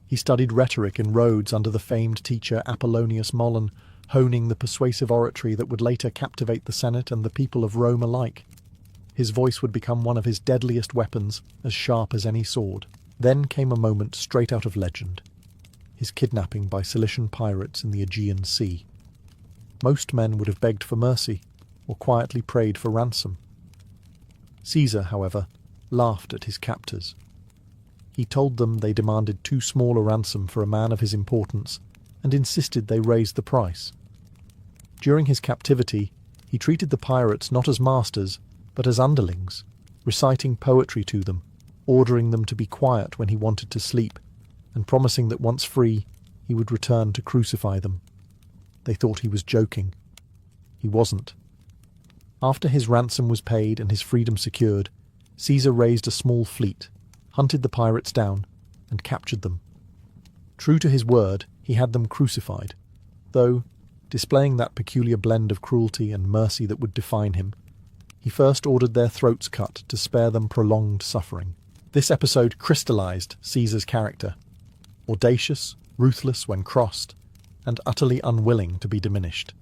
He studied rhetoric in Rhodes under the famed teacher Apollonius Molon, honing the persuasive oratory that would later captivate the Senate and the people of Rome alike. His voice would become one of his deadliest weapons, as sharp as any sword. Then came a moment straight out of legend: his kidnapping by Cilician pirates in the Aegean Sea. Most men would have begged for mercy, or quietly prayed for ransom. Caesar, however, laughed at his captors. He told them they demanded too small a ransom for a man of his importance, and insisted they raise the price. During his captivity, he treated the pirates not as masters, but as underlings, reciting poetry to them, ordering them to be quiet when he wanted to sleep, and promising that once free, he would return to crucify them. They thought he was joking. He wasn't. After his ransom was paid and his freedom secured, Caesar raised a small fleet, hunted the pirates down, and captured them. True to his word, he had them crucified, though, displaying that peculiar blend of cruelty and mercy that would define him, he first ordered their throats cut to spare them prolonged suffering. This episode crystallized Caesar's character: audacious, ruthless when crossed, and utterly unwilling to be diminished.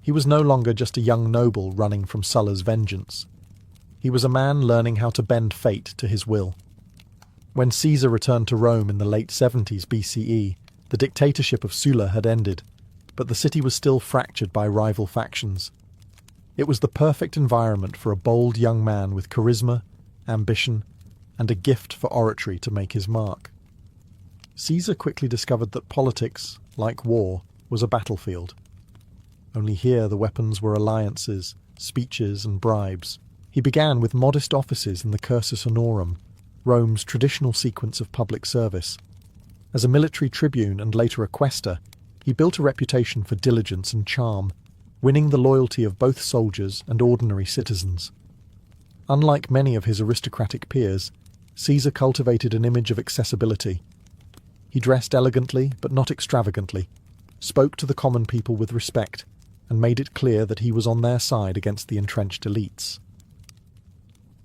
He was no longer just a young noble running from Sulla's vengeance. He was a man learning how to bend fate to his will. When Caesar returned to Rome in the late 70s BCE, the dictatorship of Sulla had ended, but the city was still fractured by rival factions. It was the perfect environment for a bold young man with charisma, ambition, and a gift for oratory to make his mark. Caesar quickly discovered that politics, like war, was a battlefield. Only here the weapons were alliances, speeches, and bribes. He began with modest offices in the cursus honorum, Rome's traditional sequence of public service. As a military tribune and later a quaestor, he built a reputation for diligence and charm, winning the loyalty of both soldiers and ordinary citizens. Unlike many of his aristocratic peers, Caesar cultivated an image of accessibility. He dressed elegantly but not extravagantly, spoke to the common people with respect, and made it clear that he was on their side against the entrenched elites.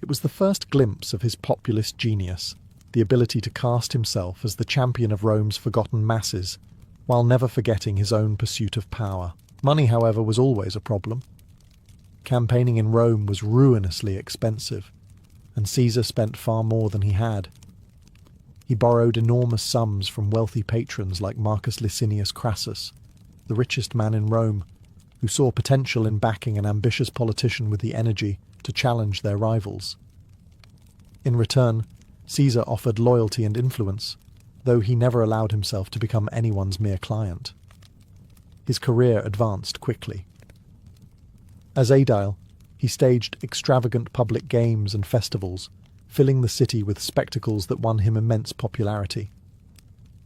It was the first glimpse of his populist genius, the ability to cast himself as the champion of Rome's forgotten masses, while never forgetting his own pursuit of power. Money, however, was always a problem. Campaigning in Rome was ruinously expensive, and Caesar spent far more than he had. He borrowed enormous sums from wealthy patrons like Marcus Licinius Crassus, the richest man in Rome, who saw potential in backing an ambitious politician with the energy to challenge their rivals. In return, Caesar offered loyalty and influence, though he never allowed himself to become anyone's mere client. His career advanced quickly. As aedile, he staged extravagant public games and festivals, filling the city with spectacles that won him immense popularity.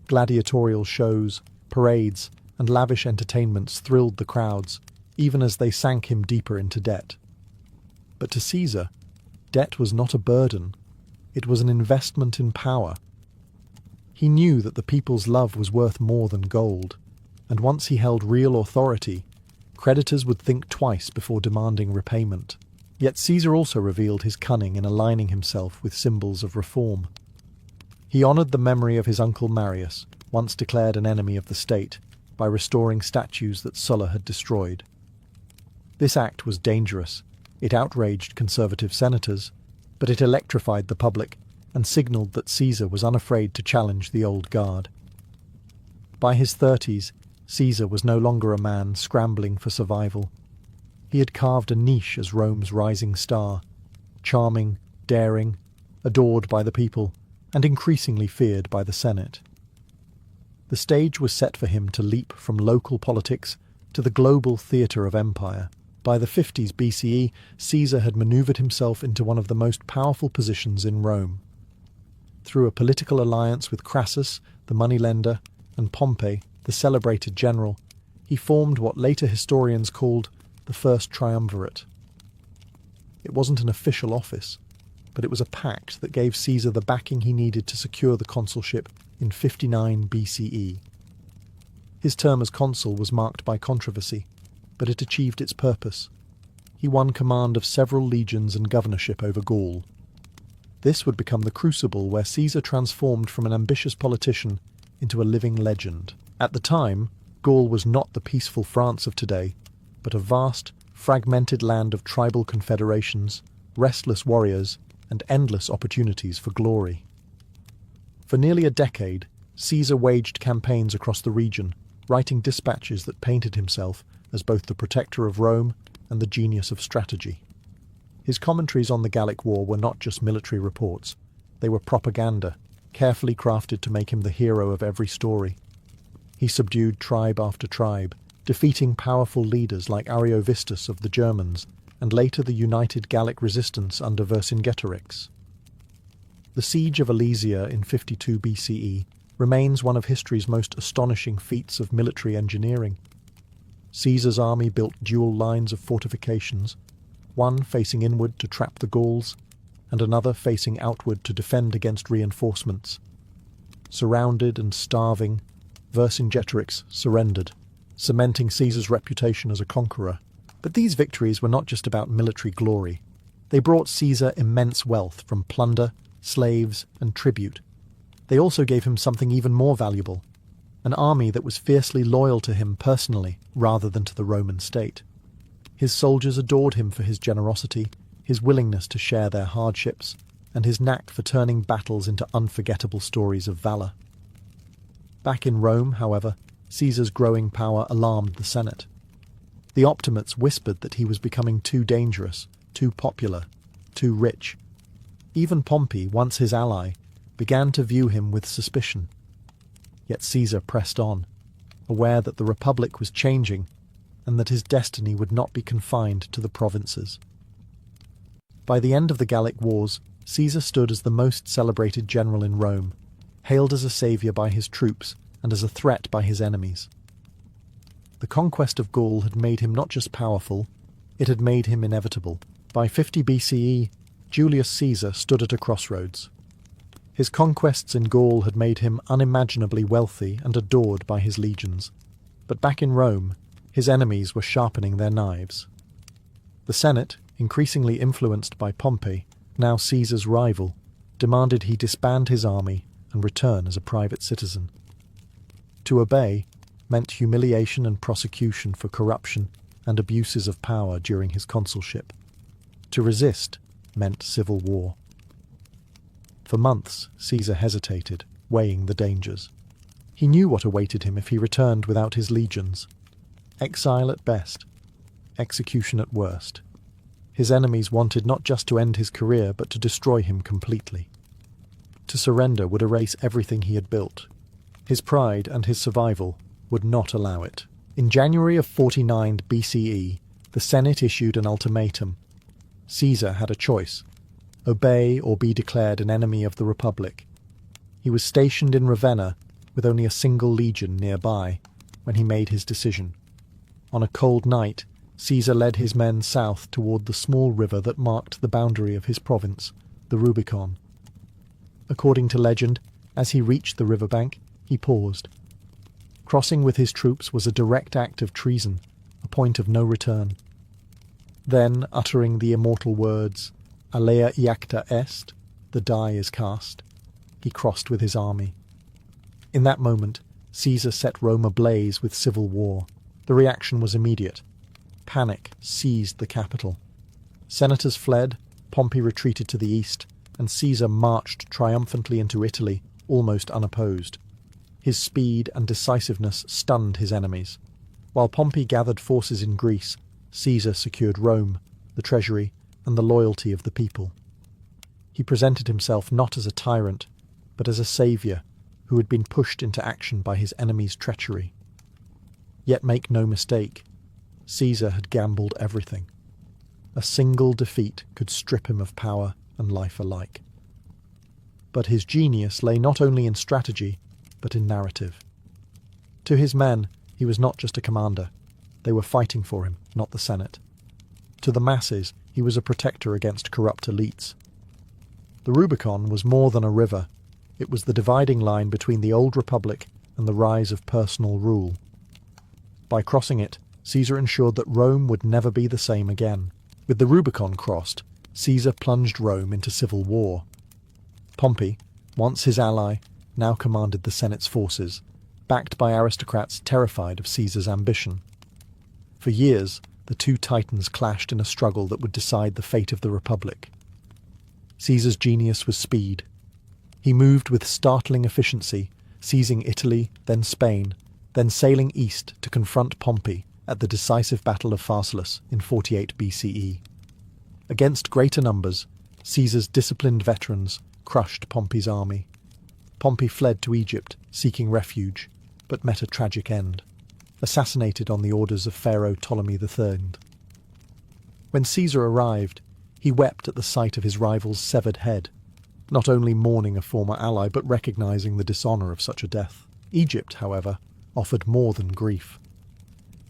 Gladiatorial shows, parades, and lavish entertainments thrilled the crowds, even as they sank him deeper into debt. But to Caesar, debt was not a burden. It was an investment in power. He knew that the people's love was worth more than gold. and once he held real authority, creditors would think twice before demanding repayment. Yet Caesar also revealed his cunning in aligning himself with symbols of reform. He honoured the memory of his uncle Marius, once declared an enemy of the state, by restoring statues that Sulla had destroyed. This act was dangerous. It outraged conservative senators, but it electrified the public and signalled that Caesar was unafraid to challenge the old guard. By his 30s, Caesar was no longer a man scrambling for survival. He had carved a niche as Rome's rising star, charming, daring, adored by the people, and increasingly feared by the Senate. The stage was set for him to leap from local politics to the global theatre of empire. By the 50s BCE, Caesar had manoeuvred himself into one of the most powerful positions in Rome. Through a political alliance with Crassus, the moneylender, and Pompey, the celebrated general, he formed what later historians called the First Triumvirate. It wasn't an official office, but it was a pact that gave Caesar the backing he needed to secure the consulship in 59 BCE. His term as consul was marked by controversy, but it achieved its purpose. He won command of several legions and governorship over Gaul. This would become the crucible where Caesar transformed from an ambitious politician into a living legend. At the time, Gaul was not the peaceful France of today, but a vast, fragmented land of tribal confederations, restless warriors, and endless opportunities for glory. For nearly a decade, Caesar waged campaigns across the region, writing dispatches that painted himself as both the protector of Rome and the genius of strategy. His commentaries on the Gallic War were not just military reports, they were propaganda, carefully crafted to make him the hero of every story. He subdued tribe after tribe, defeating powerful leaders like Ariovistus of the Germans, and later the united Gallic resistance under Vercingetorix. The siege of Alesia in 52 BCE remains one of history's most astonishing feats of military engineering. Caesar's army built dual lines of fortifications, one facing inward to trap the Gauls, and another facing outward to defend against reinforcements. Surrounded and starving, Vercingetorix surrendered, cementing Caesar's reputation as a conqueror. But these victories were not just about military glory. They brought Caesar immense wealth from plunder, slaves, and tribute. They also gave him something even more valuable, an army that was fiercely loyal to him personally rather than to the Roman state. His soldiers adored him for his generosity, his willingness to share their hardships, and his knack for turning battles into unforgettable stories of valour. Back in Rome, however, Caesar's growing power alarmed the Senate. The Optimates whispered that he was becoming too dangerous, too popular, too rich. Even Pompey, once his ally, began to view him with suspicion. Yet Caesar pressed on, aware that the Republic was changing and that his destiny would not be confined to the provinces. By the end of the Gallic Wars, Caesar stood as the most celebrated general in Rome, hailed as a saviour by his troops and as a threat by his enemies. The conquest of Gaul had made him not just powerful, it had made him inevitable. By 50 BCE, Julius Caesar stood at a crossroads. His conquests in Gaul had made him unimaginably wealthy and adored by his legions. But back in Rome, his enemies were sharpening their knives. The Senate, increasingly influenced by Pompey, now Caesar's rival, demanded he disband his army and return as a private citizen. To obey meant humiliation and prosecution for corruption and abuses of power during his consulship. To resist meant civil war. For months, Caesar hesitated, weighing the dangers. He knew what awaited him if he returned without his legions. Exile at best, execution at worst. His enemies wanted not just to end his career, but to destroy him completely. To surrender would erase everything he had built. His pride and his survival would not allow it. In January of 49 BCE, the Senate issued an ultimatum. Caesar had a choice: obey or be declared an enemy of the Republic. He was stationed in Ravenna with only a single legion nearby when he made his decision. On a cold night, Caesar led his men south toward the small river that marked the boundary of his province, the Rubicon. According to legend, as he reached the riverbank, he paused. Crossing with his troops was a direct act of treason, a point of no return. Then, uttering the immortal words, "Alea iacta est," the die is cast, he crossed with his army. In that moment, Caesar set Rome ablaze with civil war. The reaction was immediate. Panic seized the capital. Senators fled, Pompey retreated to the east, and Caesar marched triumphantly into Italy, almost unopposed. His speed and decisiveness stunned his enemies. While Pompey gathered forces in Greece, Caesar secured Rome, the treasury, and the loyalty of the people. He presented himself not as a tyrant, but as a saviour who had been pushed into action by his enemies' treachery. Yet make no mistake, Caesar had gambled everything. A single defeat could strip him of power and life alike. But his genius lay not only in strategy, but in narrative. To his men, he was not just a commander. They were fighting for him, not the Senate. To the masses, he was a protector against corrupt elites. The Rubicon was more than a river. It was the dividing line between the old republic and the rise of personal rule. By crossing it, Caesar ensured that Rome would never be the same again. With the Rubicon crossed, Caesar plunged Rome into civil war. Pompey, once his ally, now commanded the Senate's forces, backed by aristocrats terrified of Caesar's ambition. For years, the two titans clashed in a struggle that would decide the fate of the Republic. Caesar's genius was speed. He moved with startling efficiency, seizing Italy, then Spain, then sailing east to confront Pompey at the decisive Battle of Pharsalus in 48 BCE. Against greater numbers, Caesar's disciplined veterans crushed Pompey's army. Pompey fled to Egypt, seeking refuge, but met a tragic end, assassinated on the orders of Pharaoh Ptolemy III. When Caesar arrived, he wept at the sight of his rival's severed head, not only mourning a former ally but recognizing the dishonour of such a death. Egypt, however, offered more than grief.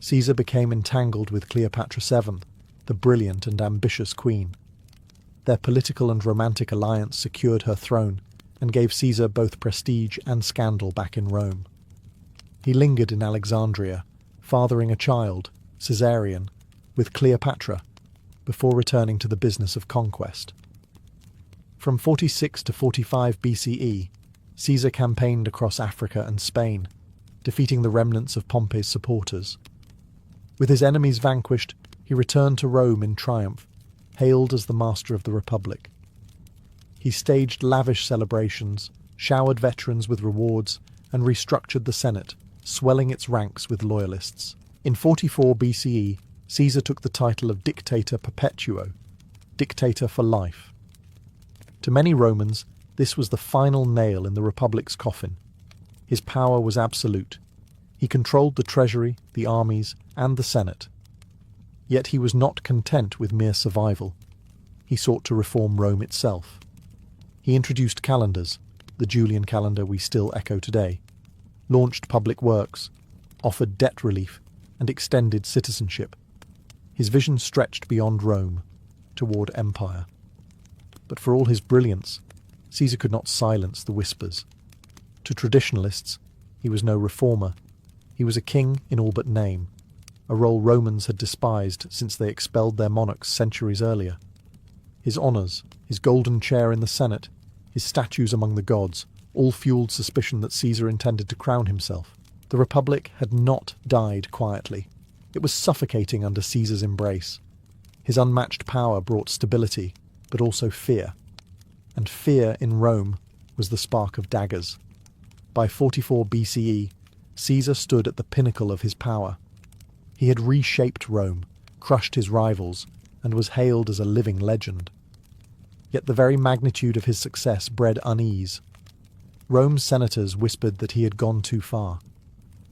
Caesar became entangled with Cleopatra VII, the brilliant and ambitious queen. Their political and romantic alliance secured her throne and gave Caesar both prestige and scandal back in Rome. He lingered in Alexandria, fathering a child, Caesarion, with Cleopatra, before returning to the business of conquest. From 46 to 45 BCE, Caesar campaigned across Africa and Spain, defeating the remnants of Pompey's supporters. With his enemies vanquished, he returned to Rome in triumph, hailed as the master of the Republic. He staged lavish celebrations, showered veterans with rewards, and restructured the Senate, swelling its ranks with loyalists. In 44 BCE, Caesar took the title of Dictator Perpetuo, dictator for life. To many Romans, this was the final nail in the Republic's coffin. His power was absolute. He controlled the treasury, the armies, and the Senate. Yet he was not content with mere survival. He sought to reform Rome itself. He introduced calendars, the Julian calendar we still echo today, launched public works, offered debt relief, and extended citizenship. His vision stretched beyond Rome, toward empire. But for all his brilliance, Caesar could not silence the whispers. To traditionalists, he was no reformer. He was a king in all but name, a role Romans had despised since they expelled their monarchs centuries earlier. His honours, his golden chair in the Senate, his statues among the gods, all fueled suspicion that Caesar intended to crown himself. The Republic had not died quietly. It was suffocating under Caesar's embrace. His unmatched power brought stability, but also fear. And fear in Rome was the spark of daggers. By 44 BCE, Caesar stood at the pinnacle of his power. He had reshaped Rome, crushed his rivals, and was hailed as a living legend. Yet the very magnitude of his success bred unease. Rome's senators whispered that he had gone too far.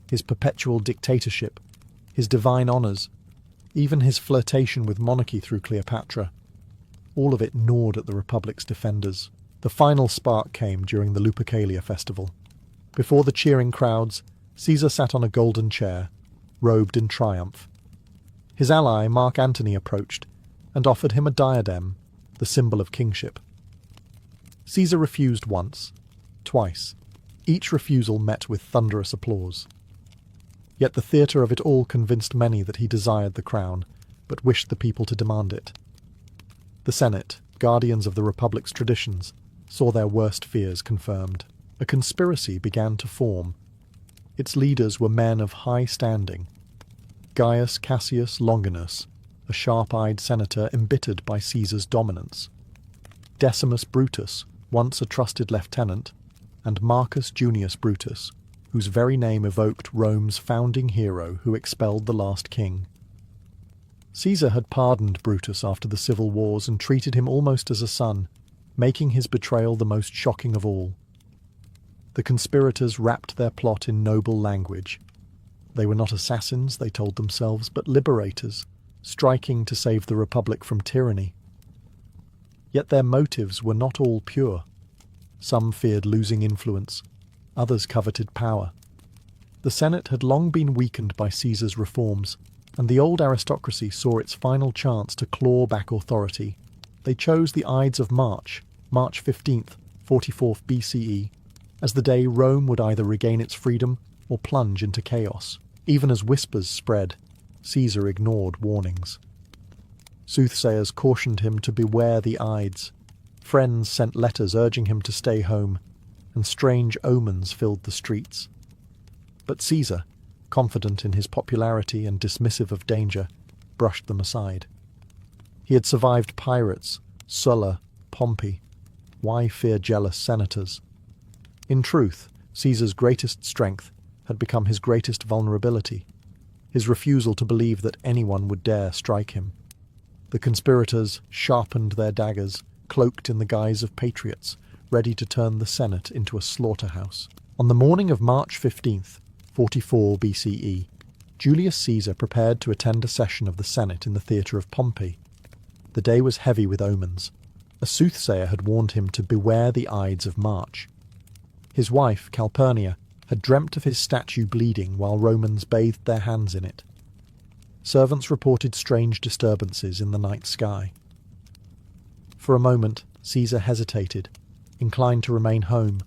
His perpetual dictatorship, his divine honours, even his flirtation with monarchy through Cleopatra, all of it gnawed at the Republic's defenders. The final spark came during the Lupercalia festival. Before the cheering crowds, Caesar sat on a golden chair, robed in triumph. His ally Mark Antony approached and offered him a diadem, the symbol of kingship. Caesar refused once, twice. Each refusal met with thunderous applause. Yet the theatre of it all convinced many that he desired the crown, but wished the people to demand it. The Senate, guardians of the Republic's traditions, saw their worst fears confirmed. A conspiracy began to form. Its leaders were men of high standing. Gaius Cassius Longinus, a sharp-eyed senator embittered by Caesar's dominance. Decimus Brutus, once a trusted lieutenant, and Marcus Junius Brutus, whose very name evoked Rome's founding hero who expelled the last king. Caesar had pardoned Brutus after the civil wars and treated him almost as a son, making his betrayal the most shocking of all. The conspirators wrapped their plot in noble language. They were not assassins, they told themselves, but liberators, striking to save the Republic from tyranny. Yet their motives were not all pure. Some feared losing influence, others coveted power. The Senate had long been weakened by Caesar's reforms, and the old aristocracy saw its final chance to claw back authority. They chose the Ides of March, March 15th, 44th BCE, as the day Rome would either regain its freedom or plunge into chaos. Even as whispers spread, Caesar ignored warnings. Soothsayers cautioned him to beware the Ides. Friends sent letters urging him to stay home, and strange omens filled the streets. But Caesar, confident in his popularity and dismissive of danger, brushed them aside. He had survived pirates, Sulla, Pompey. Why fear jealous senators? In truth, Caesar's greatest strength had become his greatest vulnerability, his refusal to believe that anyone would dare strike him. The conspirators sharpened their daggers, cloaked in the guise of patriots, ready to turn the Senate into a slaughterhouse. On the morning of March 15th, 44 BCE, Julius Caesar prepared to attend a session of the Senate in the theatre of Pompey. The day was heavy with omens. A soothsayer had warned him to beware the Ides of March. His wife, Calpurnia, had dreamt of his statue bleeding while Romans bathed their hands in it. Servants reported strange disturbances in the night sky. For a moment, Caesar hesitated, inclined to remain home.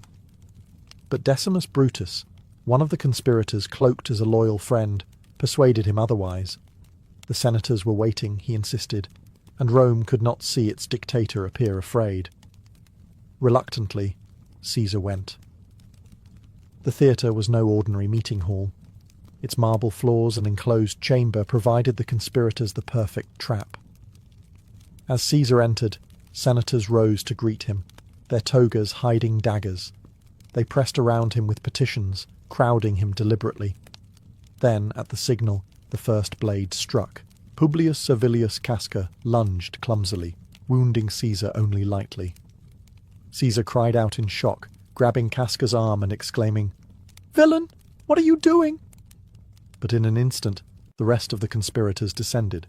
But Decimus Brutus, one of the conspirators cloaked as a loyal friend, persuaded him otherwise. The senators were waiting, he insisted, and Rome could not see its dictator appear afraid. Reluctantly, Caesar went. The theatre was no ordinary meeting hall. Its marble floors and enclosed chamber provided the conspirators the perfect trap. As Caesar entered, senators rose to greet him, their togas hiding daggers. They pressed around him with petitions, crowding him deliberately. Then, at the signal, the first blade struck. Publius Servilius Casca lunged clumsily, wounding Caesar only lightly. Caesar cried out in shock, grabbing Casca's arm and exclaiming, "Villain, what are you doing?" But in an instant, the rest of the conspirators descended.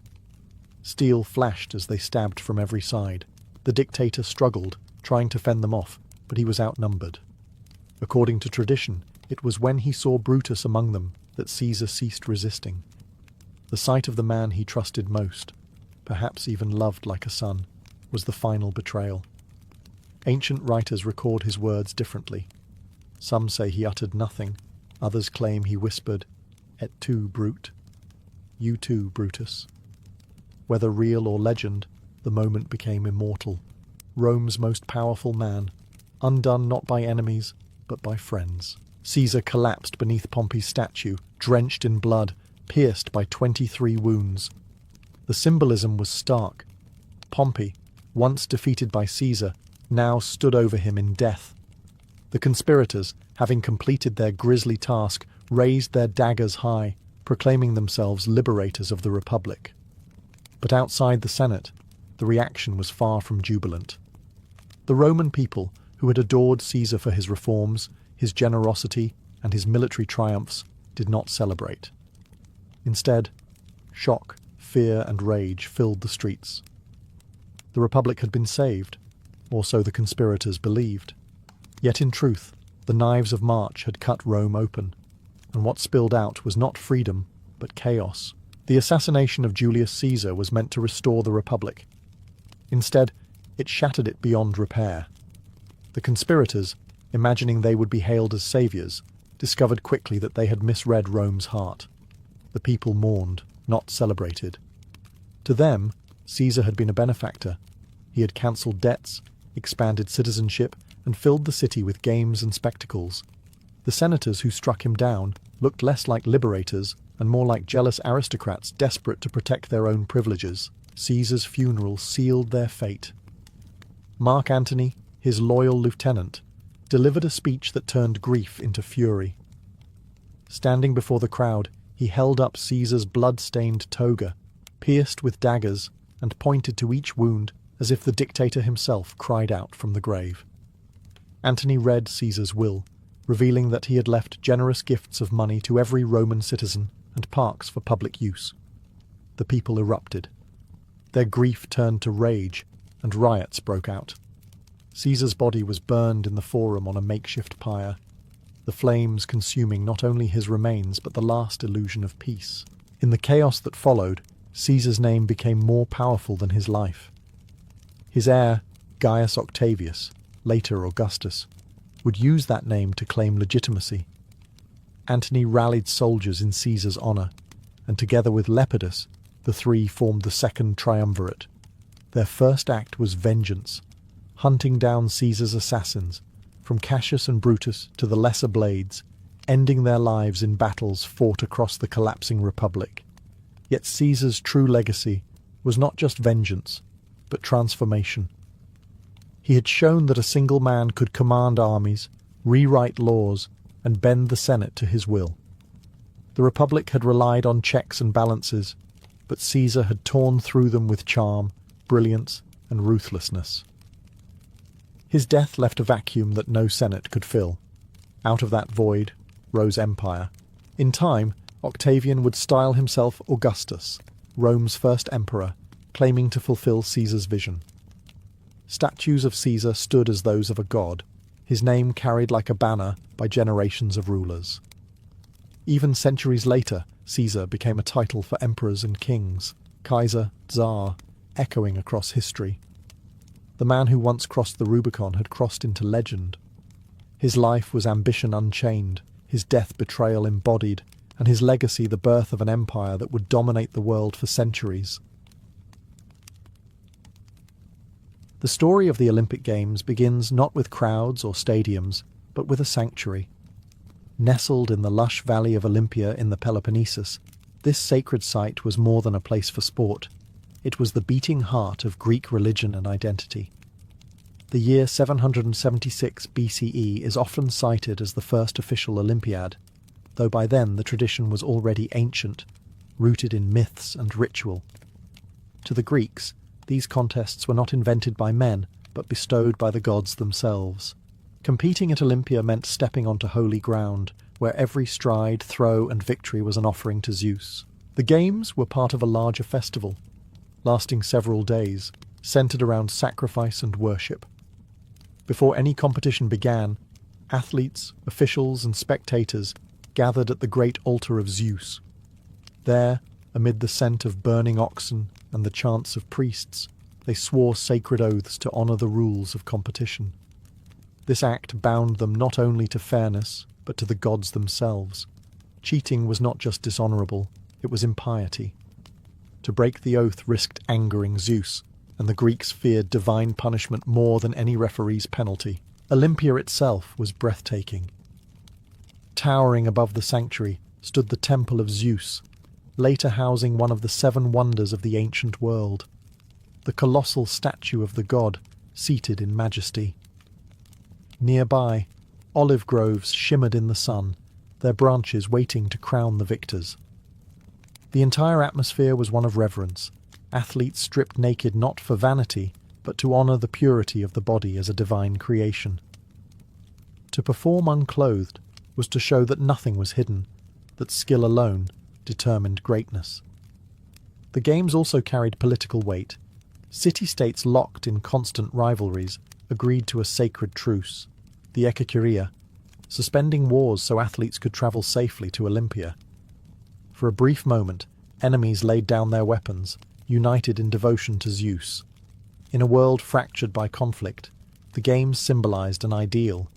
Steel flashed as they stabbed from every side. The dictator struggled, trying to fend them off, but he was outnumbered. According to tradition, it was when he saw Brutus among them that Caesar ceased resisting. The sight of the man he trusted most, perhaps even loved like a son, was the final betrayal. Ancient writers record his words differently. Some say he uttered nothing, others claim he whispered, "Et tu, Brute? You too, Brutus." Whether real or legend, the moment became immortal. Rome's most powerful man, undone not by enemies, but by friends. Caesar collapsed beneath Pompey's statue, drenched in blood, pierced by 23 wounds. The symbolism was stark. Pompey, once defeated by Caesar, now stood over him in death. The conspirators, having completed their grisly task, raised their daggers high, proclaiming themselves liberators of the Republic. But outside the Senate, the reaction was far from jubilant. The Roman people, who had adored Caesar for his reforms, his generosity, and his military triumphs, did not celebrate. Instead, shock, fear, and rage filled the streets. The Republic had been saved, or so the conspirators believed. Yet in truth, the knives of March had cut Rome open, and what spilled out was not freedom, but chaos. The assassination of Julius Caesar was meant to restore the Republic. Instead, it shattered it beyond repair. The conspirators, imagining they would be hailed as saviors, discovered quickly that they had misread Rome's heart. The people mourned, not celebrated. To them, Caesar had been a benefactor. He had cancelled debts, expanded citizenship, and filled the city with games and spectacles. The senators who struck him down looked less like liberators and more like jealous aristocrats desperate to protect their own privileges. Caesar's funeral sealed their fate. Mark Antony, his loyal lieutenant, delivered a speech that turned grief into fury. Standing before the crowd, he held up Caesar's blood-stained toga, pierced with daggers, and pointed to each wound as if the dictator himself cried out from the grave. Antony read Caesar's will, revealing that he had left generous gifts of money to every Roman citizen and parks for public use. The people erupted. Their grief turned to rage, and riots broke out. Caesar's body was burned in the forum on a makeshift pyre, the flames consuming not only his remains but the last illusion of peace. In the chaos that followed, Caesar's name became more powerful than his life. His heir, Gaius Octavius, later Augustus, would use that name to claim legitimacy. Antony rallied soldiers in Caesar's honour, and together with Lepidus, the three formed the Second Triumvirate. Their first act was vengeance, hunting down Caesar's assassins, from Cassius and Brutus to the lesser blades, ending their lives in battles fought across the collapsing republic. Yet Caesar's true legacy was not just vengeance, but transformation. He had shown that a single man could command armies, rewrite laws, and bend the Senate to his will. The Republic had relied on checks and balances, but Caesar had torn through them with charm, brilliance, and ruthlessness. His death left a vacuum that no Senate could fill. Out of that void rose empire. In time, Octavian would style himself Augustus, Rome's first emperor, claiming to fulfill Caesar's vision. Statues of Caesar stood as those of a god, his name carried like a banner by generations of rulers. Even centuries later, Caesar became a title for emperors and kings, Kaiser, Tsar, echoing across history. The man who once crossed the Rubicon had crossed into legend. His life was ambition unchained, his death betrayal embodied, and his legacy the birth of an empire that would dominate the world for centuries. The story of the Olympic Games begins not with crowds or stadiums, but with a sanctuary. Nestled in the lush valley of Olympia in the Peloponnesus, this sacred site was more than a place for sport. It was the beating heart of Greek religion and identity. The year 776 BCE is often cited as the first official Olympiad, though by then the tradition was already ancient, rooted in myths and ritual. To the Greeks, these contests were not invented by men, but bestowed by the gods themselves. Competing at Olympia meant stepping onto holy ground, where every stride, throw, and victory was an offering to Zeus. The games were part of a larger festival, lasting several days, centered around sacrifice and worship. Before any competition began, athletes, officials, and spectators gathered at the great altar of Zeus. There, amid the scent of burning oxen and the chants of priests, they swore sacred oaths to honor the rules of competition. This act bound them not only to fairness, but to the gods themselves. Cheating was not just dishonorable, it was impiety. To break the oath risked angering Zeus, and the Greeks feared divine punishment more than any referee's penalty. Olympia itself was breathtaking. Towering above the sanctuary stood the Temple of Zeus, later housing one of the 7 wonders of the ancient world, the colossal statue of the god, seated in majesty. Nearby, olive groves shimmered in the sun, their branches waiting to crown the victors. The entire atmosphere was one of reverence, athletes stripped naked not for vanity, but to honor the purity of the body as a divine creation. To perform unclothed was to show that nothing was hidden, that skill alone determined greatness. The games also carried political weight. City-states locked in constant rivalries agreed to a sacred truce, the Ekakuria, suspending wars so athletes could travel safely to Olympia. For a brief moment, enemies laid down their weapons, united in devotion to Zeus. In a world fractured by conflict, the games symbolized an ideal,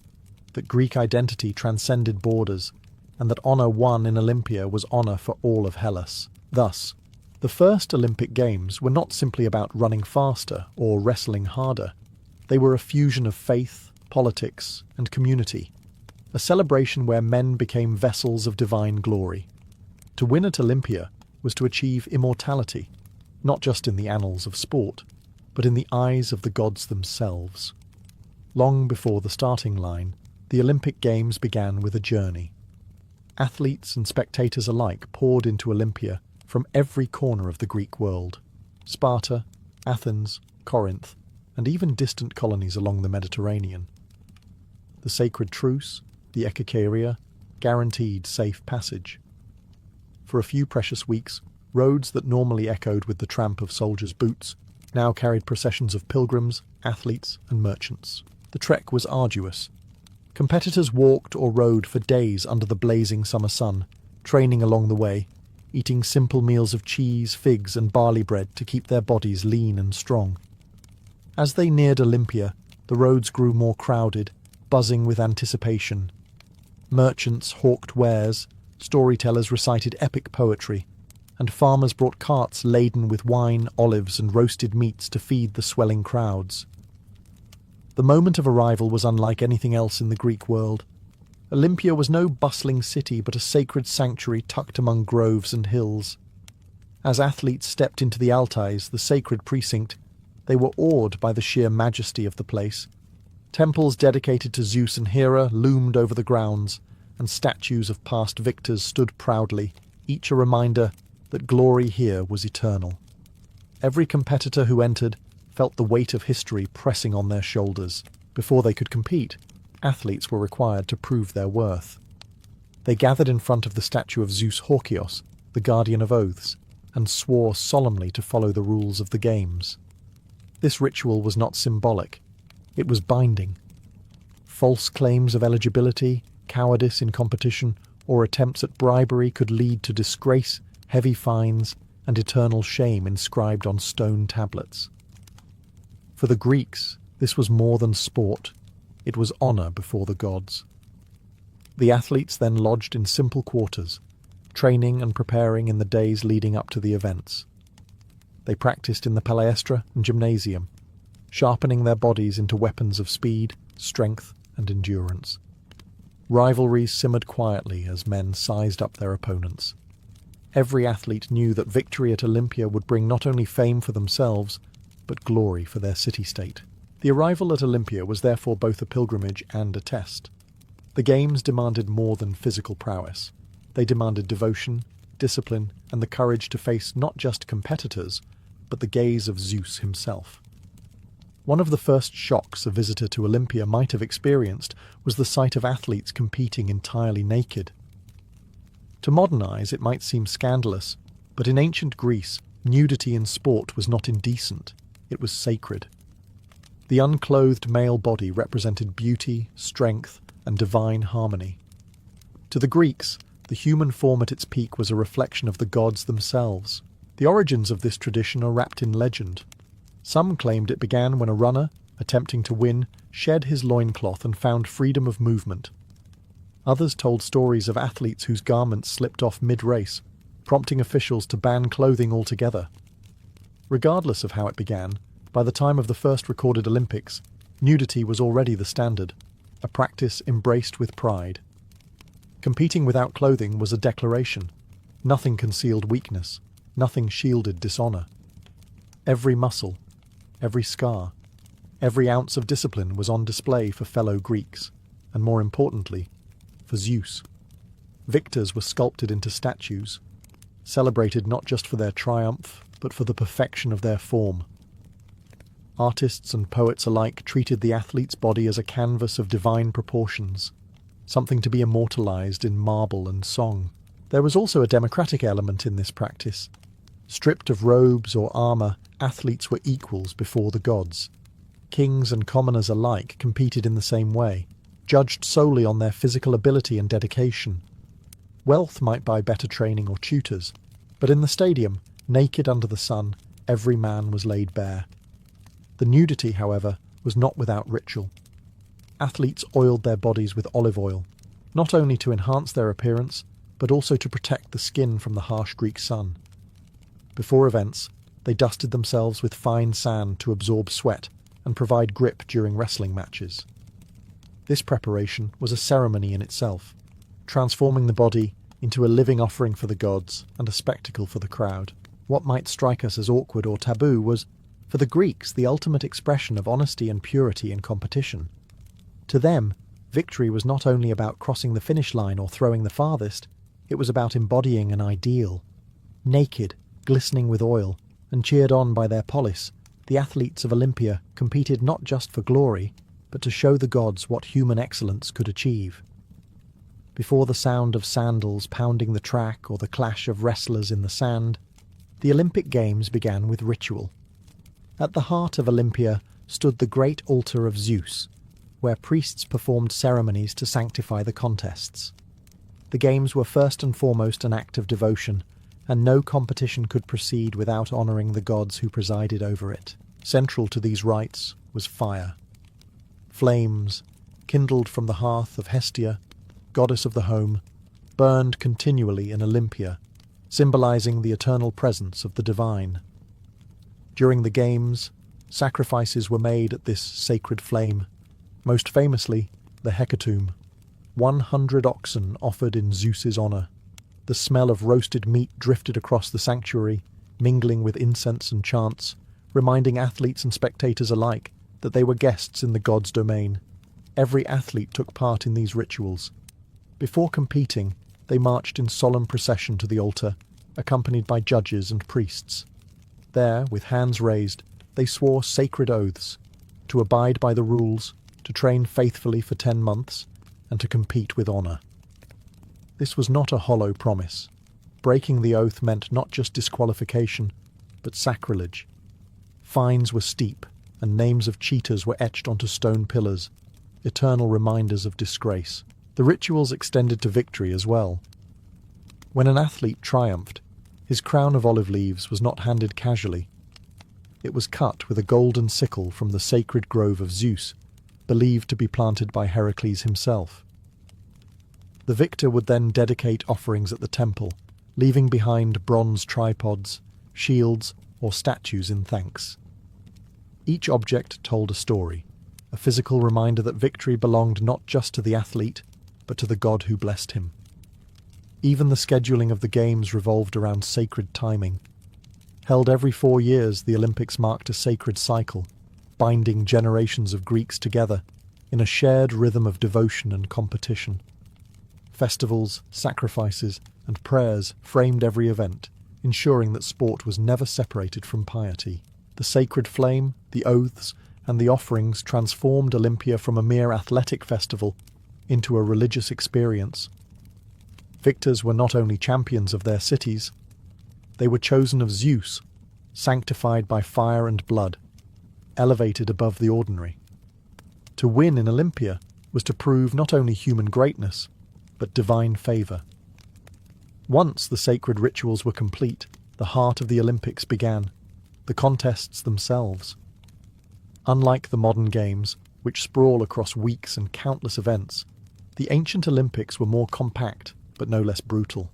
that Greek identity transcended borders, and that honour won in Olympia was honour for all of Hellas. Thus, the first Olympic Games were not simply about running faster or wrestling harder. They were a fusion of faith, politics, and community, a celebration where men became vessels of divine glory. To win at Olympia was to achieve immortality, not just in the annals of sport, but in the eyes of the gods themselves. Long before the starting line, the Olympic Games began with a journey. Athletes and spectators alike poured into Olympia from every corner of the Greek world: Sparta, Athens, Corinth, and even distant colonies along the Mediterranean. The sacred truce, the Ekakeria, guaranteed safe passage. For a few precious weeks, roads that normally echoed with the tramp of soldiers' boots now carried processions of pilgrims, athletes, and merchants. The trek was arduous. Competitors walked or rode for days under the blazing summer sun, training along the way, eating simple meals of cheese, figs, and barley bread to keep their bodies lean and strong. As they neared Olympia, the roads grew more crowded, buzzing with anticipation. Merchants hawked wares, storytellers recited epic poetry, and farmers brought carts laden with wine, olives, and roasted meats to feed the swelling crowds. The moment of arrival was unlike anything else in the Greek world. Olympia was no bustling city, but a sacred sanctuary tucked among groves and hills. As athletes stepped into the Altais, the sacred precinct, they were awed by the sheer majesty of the place. Temples dedicated to Zeus and Hera loomed over the grounds, and statues of past victors stood proudly, each a reminder that glory here was eternal. Every competitor who entered felt the weight of history pressing on their shoulders. Before they could compete, athletes were required to prove their worth. They gathered in front of the statue of Zeus Horkios, the guardian of oaths, and swore solemnly to follow the rules of the games. This ritual was not symbolic, it was binding. False claims of eligibility, cowardice in competition, or attempts at bribery could lead to disgrace, heavy fines, and eternal shame inscribed on stone tablets. For the Greeks, this was more than sport. It was honour before the gods. The athletes then lodged in simple quarters, training and preparing in the days leading up to the events. They practiced in the palaestra and gymnasium, sharpening their bodies into weapons of speed, strength, and endurance. Rivalries simmered quietly as men sized up their opponents. Every athlete knew that victory at Olympia would bring not only fame for themselves, but glory for their city-state. The arrival at Olympia was therefore both a pilgrimage and a test. The games demanded more than physical prowess. They demanded devotion, discipline, and the courage to face not just competitors, but the gaze of Zeus himself. One of the first shocks a visitor to Olympia might have experienced was the sight of athletes competing entirely naked. To modern eyes, it might seem scandalous, but in ancient Greece, nudity in sport was not indecent, it was sacred. The unclothed male body represented beauty, strength, and divine harmony. To the Greeks, the human form at its peak was a reflection of the gods themselves. The origins of this tradition are wrapped in legend. Some claimed it began when a runner, attempting to win, shed his loincloth and found freedom of movement. Others told stories of athletes whose garments slipped off mid-race, prompting officials to ban clothing altogether. Regardless of how it began, by the time of the first recorded Olympics, nudity was already the standard, a practice embraced with pride. Competing without clothing was a declaration. Nothing concealed weakness, nothing shielded dishonour. Every muscle, every scar, every ounce of discipline was on display for fellow Greeks, and more importantly, for Zeus. Victors were sculpted into statues, celebrated not just for their triumph, but for the perfection of their form. Artists and poets alike treated the athlete's body as a canvas of divine proportions, something to be immortalized in marble and song. There was also a democratic element in this practice. Stripped of robes or armour, athletes were equals before the gods. Kings and commoners alike competed in the same way, judged solely on their physical ability and dedication. Wealth might buy better training or tutors, but in the stadium, naked under the sun, every man was laid bare. The nudity, however, was not without ritual. Athletes oiled their bodies with olive oil, not only to enhance their appearance, but also to protect the skin from the harsh Greek sun. Before events, they dusted themselves with fine sand to absorb sweat and provide grip during wrestling matches. This preparation was a ceremony in itself, transforming the body into a living offering for the gods and a spectacle for the crowd. What might strike us as awkward or taboo was, for the Greeks, the ultimate expression of honesty and purity in competition. To them, victory was not only about crossing the finish line or throwing the farthest, it was about embodying an ideal. Naked, glistening with oil, and cheered on by their polis, the athletes of Olympia competed not just for glory, but to show the gods what human excellence could achieve. Before the sound of sandals pounding the track or the clash of wrestlers in the sand, the Olympic Games began with ritual. At the heart of Olympia stood the great altar of Zeus, where priests performed ceremonies to sanctify the contests. The games were first and foremost an act of devotion, and no competition could proceed without honouring the gods who presided over it. Central to these rites was fire. Flames, kindled from the hearth of Hestia, goddess of the home, burned continually in Olympia, symbolising the eternal presence of the divine. During the games, sacrifices were made at this sacred flame, most famously the hecatomb, 100 oxen offered in Zeus's honour. The smell of roasted meat drifted across the sanctuary, mingling with incense and chants, reminding athletes and spectators alike that they were guests in the god's domain. Every athlete took part in these rituals. Before competing, they marched in solemn procession to the altar, accompanied by judges and priests. There, with hands raised, they swore sacred oaths, to abide by the rules, to train faithfully for 10 months, and to compete with honour. This was not a hollow promise. Breaking the oath meant not just disqualification, but sacrilege. Fines were steep, and names of cheaters were etched onto stone pillars, eternal reminders of disgrace. The rituals extended to victory as well. When an athlete triumphed, his crown of olive leaves was not handed casually. It was cut with a golden sickle from the sacred grove of Zeus, believed to be planted by Heracles himself. The victor would then dedicate offerings at the temple, leaving behind bronze tripods, shields, or statues in thanks. Each object told a story, a physical reminder that victory belonged not just to the athlete, but to the god who blessed him. Even the scheduling of the games revolved around sacred timing. Held every 4 years, the Olympics marked a sacred cycle, binding generations of Greeks together in a shared rhythm of devotion and competition. Festivals, sacrifices, and prayers framed every event, ensuring that sport was never separated from piety. The sacred flame, the oaths, and the offerings transformed Olympia from a mere athletic festival into a religious experience. Victors were not only champions of their cities, they were chosen of Zeus, sanctified by fire and blood, elevated above the ordinary. To win in Olympia was to prove not only human greatness, but divine favour. Once the sacred rituals were complete, the heart of the Olympics began, the contests themselves. Unlike the modern games, which sprawl across weeks and countless events, the ancient Olympics were more compact, but no less brutal.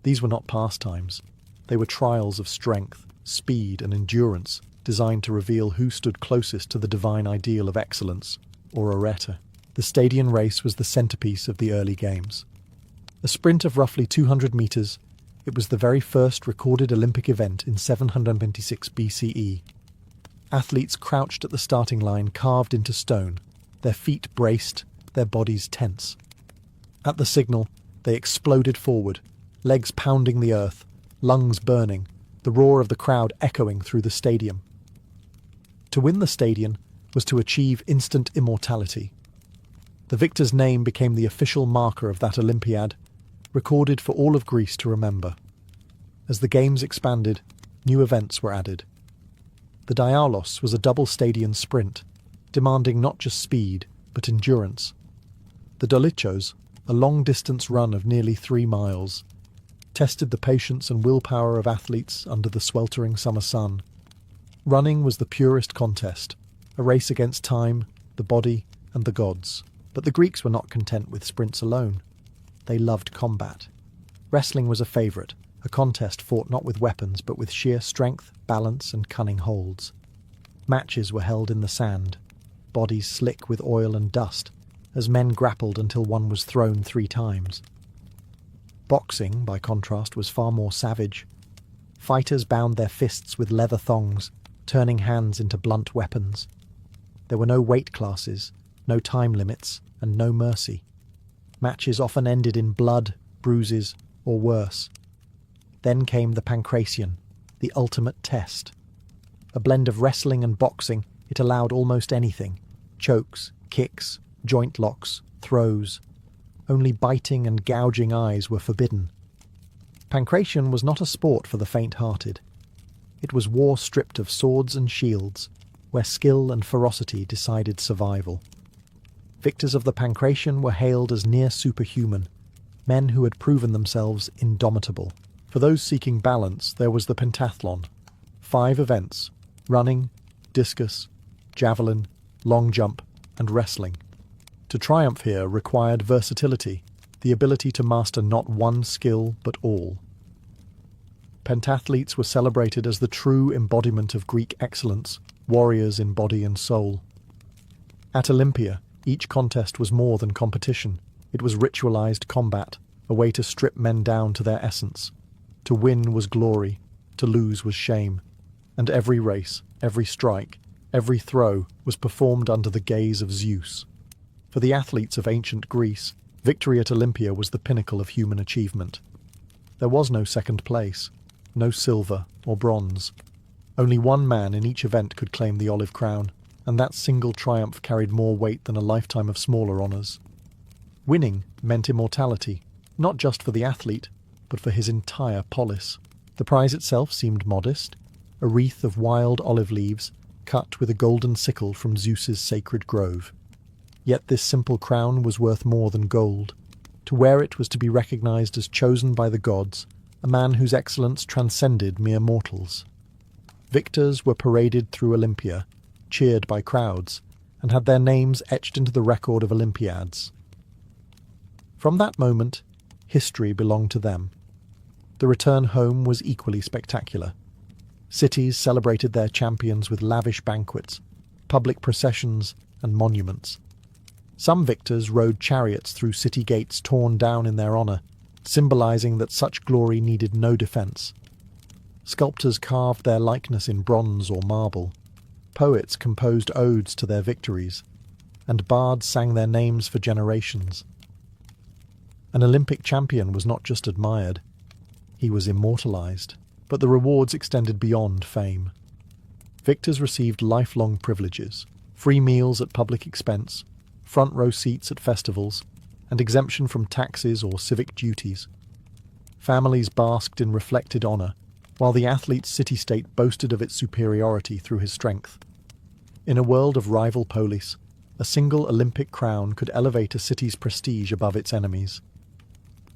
These were not pastimes. They were trials of strength, speed, and endurance, designed to reveal who stood closest to the divine ideal of excellence, or arete. The stadium race was the centerpiece of the early games. A sprint of roughly 200 meters, it was the very first recorded Olympic event in 726 BCE. Athletes crouched at the starting line, carved into stone, their feet braced, their bodies tense. At the signal, they exploded forward, legs pounding the earth, lungs burning, the roar of the crowd echoing through the stadium. To win the stadium was to achieve instant immortality. The victor's name became the official marker of that Olympiad, recorded for all of Greece to remember. As the games expanded, new events were added. The Dialos was a double stadium sprint, demanding not just speed, but endurance. The Dolichos, a long-distance run of nearly 3 miles, tested the patience and willpower of athletes under the sweltering summer sun. Running was the purest contest, a race against time, the body, and the gods. But the Greeks were not content with sprints alone. They loved combat. Wrestling was a favourite, a contest fought not with weapons but with sheer strength, balance and cunning holds. Matches were held in the sand, bodies slick with oil and dust, as men grappled until one was thrown 3 times. Boxing, by contrast, was far more savage. Fighters bound their fists with leather thongs, turning hands into blunt weapons. There were no weight classes, no time limits, and no mercy. Matches often ended in blood, bruises, or worse. Then came the pancration, the ultimate test. A blend of wrestling and boxing, it allowed almost anything. Chokes, kicks, joint locks, throws. Only biting and gouging eyes were forbidden. Pancration was not a sport for the faint-hearted. It was war stripped of swords and shields, where skill and ferocity decided survival. Victors of the pancration were hailed as near superhuman, men who had proven themselves indomitable. For those seeking balance, there was the pentathlon. 5 events: running, discus, javelin, long jump, and wrestling. To triumph here required versatility, the ability to master not one skill but all. Pentathletes were celebrated as the true embodiment of Greek excellence, warriors in body and soul. At Olympia, each contest was more than competition. It was ritualized combat, a way to strip men down to their essence. To win was glory, to lose was shame, and every race, every strike, every throw was performed under the gaze of Zeus. For the athletes of ancient Greece, victory at Olympia was the pinnacle of human achievement. There was no second place, no silver or bronze. Only one man in each event could claim the olive crown, and that single triumph carried more weight than a lifetime of smaller honours. Winning meant immortality, not just for the athlete, but for his entire polis. The prize itself seemed modest, a wreath of wild olive leaves cut with a golden sickle from Zeus's sacred grove. Yet this simple crown was worth more than gold. To wear it was to be recognised as chosen by the gods, a man whose excellence transcended mere mortals. Victors were paraded through Olympia, cheered by crowds, and had their names etched into the record of Olympiads. From that moment, history belonged to them. The return home was equally spectacular. Cities celebrated their champions with lavish banquets, public processions, and monuments. Some victors rode chariots through city gates torn down in their honour, symbolising that such glory needed no defence. Sculptors carved their likeness in bronze or marble. Poets composed odes to their victories, and bards sang their names for generations. An Olympic champion was not just admired, he was immortalised, but the rewards extended beyond fame. Victors received lifelong privileges, free meals at public expense, front-row seats at festivals, and exemption from taxes or civic duties. Families basked in reflected honour, while the athlete's city-state boasted of its superiority through his strength. In a world of rival polis, a single Olympic crown could elevate a city's prestige above its enemies.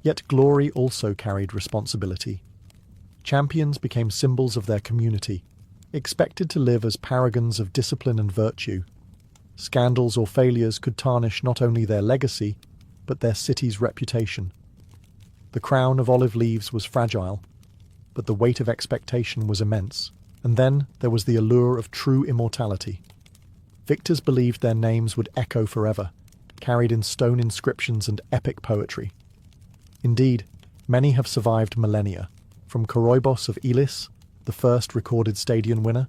Yet glory also carried responsibility. Champions became symbols of their community, expected to live as paragons of discipline and virtue. Scandals or failures could tarnish not only their legacy, but their city's reputation. The crown of olive leaves was fragile, but the weight of expectation was immense. And then there was the allure of true immortality. Victors believed their names would echo forever, carried in stone inscriptions and epic poetry. Indeed, many have survived millennia, from Coroibos of Elis, the first recorded stadion winner,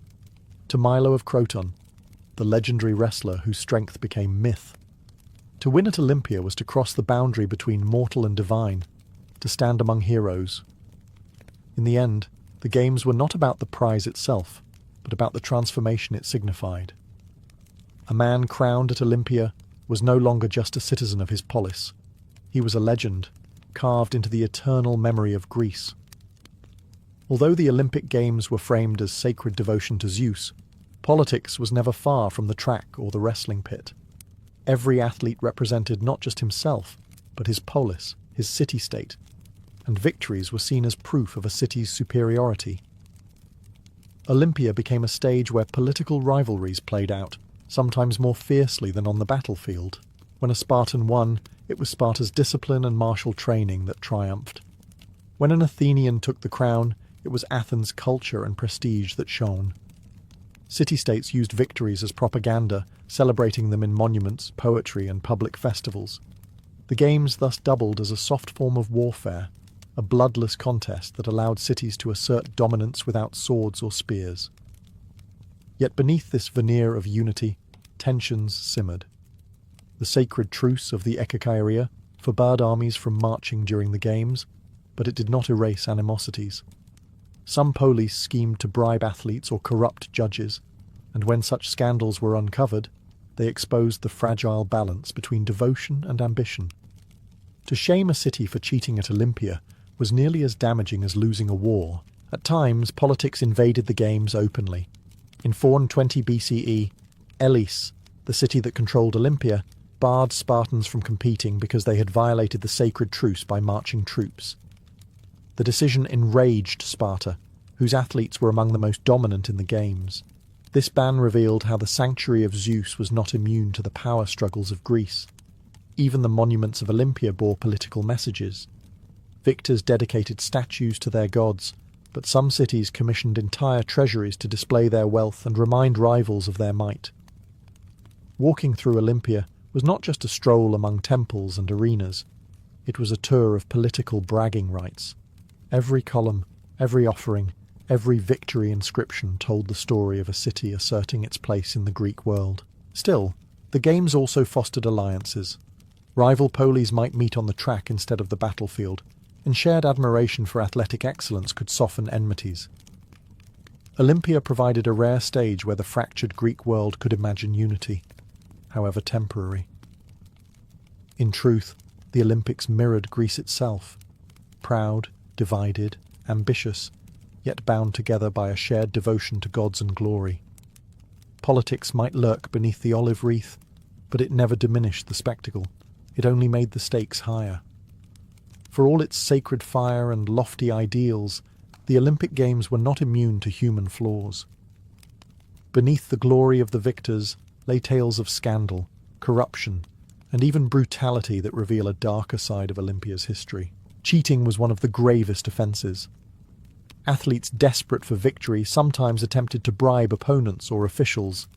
to Milo of Croton, the legendary wrestler whose strength became myth. To win at Olympia was to cross the boundary between mortal and divine, to stand among heroes. In the end, the games were not about the prize itself, but about the transformation it signified. A man crowned at Olympia was no longer just a citizen of his polis. He was a legend, carved into the eternal memory of Greece. Although the Olympic Games were framed as sacred devotion to Zeus, politics was never far from the track or the wrestling pit. Every athlete represented not just himself, but his polis, his city-state, and victories were seen as proof of a city's superiority. Olympia became a stage where political rivalries played out, sometimes more fiercely than on the battlefield. When a Spartan won, it was Sparta's discipline and martial training that triumphed. When an Athenian took the crown, it was Athens' culture and prestige that shone. City-states used victories as propaganda, celebrating them in monuments, poetry, and public festivals. The games thus doubled as a soft form of warfare, a bloodless contest that allowed cities to assert dominance without swords or spears. Yet beneath this veneer of unity, tensions simmered. The sacred truce of the Ekakaeria forbade armies from marching during the games, but it did not erase animosities. Some police schemed to bribe athletes or corrupt judges, and when such scandals were uncovered, they exposed the fragile balance between devotion and ambition. To shame a city for cheating at Olympia was nearly as damaging as losing a war. At times, politics invaded the games openly. In 420 BCE, Elis, the city that controlled Olympia, barred Spartans from competing because they had violated the sacred truce by marching troops. The decision enraged Sparta, whose athletes were among the most dominant in the games. This ban revealed how the sanctuary of Zeus was not immune to the power struggles of Greece. Even the monuments of Olympia bore political messages. Victors dedicated statues to their gods, but some cities commissioned entire treasuries to display their wealth and remind rivals of their might. Walking through Olympia was not just a stroll among temples and arenas. It was a tour of political bragging rights. Every column, every offering, every victory inscription told the story of a city asserting its place in the Greek world. Still, the games also fostered alliances. Rival polis might meet on the track instead of the battlefield, and shared admiration for athletic excellence could soften enmities. Olympia provided a rare stage where the fractured Greek world could imagine unity, however temporary. In truth, the Olympics mirrored Greece itself, proud, divided, ambitious, yet bound together by a shared devotion to gods and glory. Politics might lurk beneath the olive wreath, but it never diminished the spectacle. It only made the stakes higher. For all its sacred fire and lofty ideals, the Olympic Games were not immune to human flaws. Beneath the glory of the victors lay tales of scandal, corruption, and even brutality that reveal a darker side of Olympia's history. Cheating was one of the gravest offences. Athletes desperate for victory sometimes attempted to bribe opponents or officials.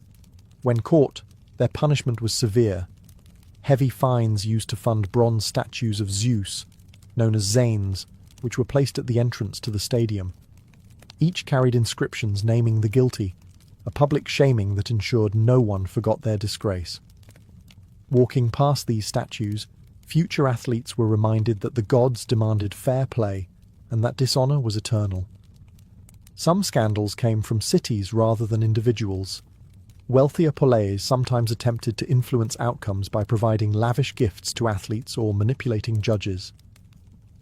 When caught, their punishment was severe. Heavy fines used to fund bronze statues of Zeus, known as Zanes, which were placed at the entrance to the stadium. Each carried inscriptions naming the guilty, a public shaming that ensured no one forgot their disgrace. Walking past these statues, future athletes were reminded that the gods demanded fair play and that dishonour was eternal. Some scandals came from cities rather than individuals. Wealthier poleis sometimes attempted to influence outcomes by providing lavish gifts to athletes or manipulating judges.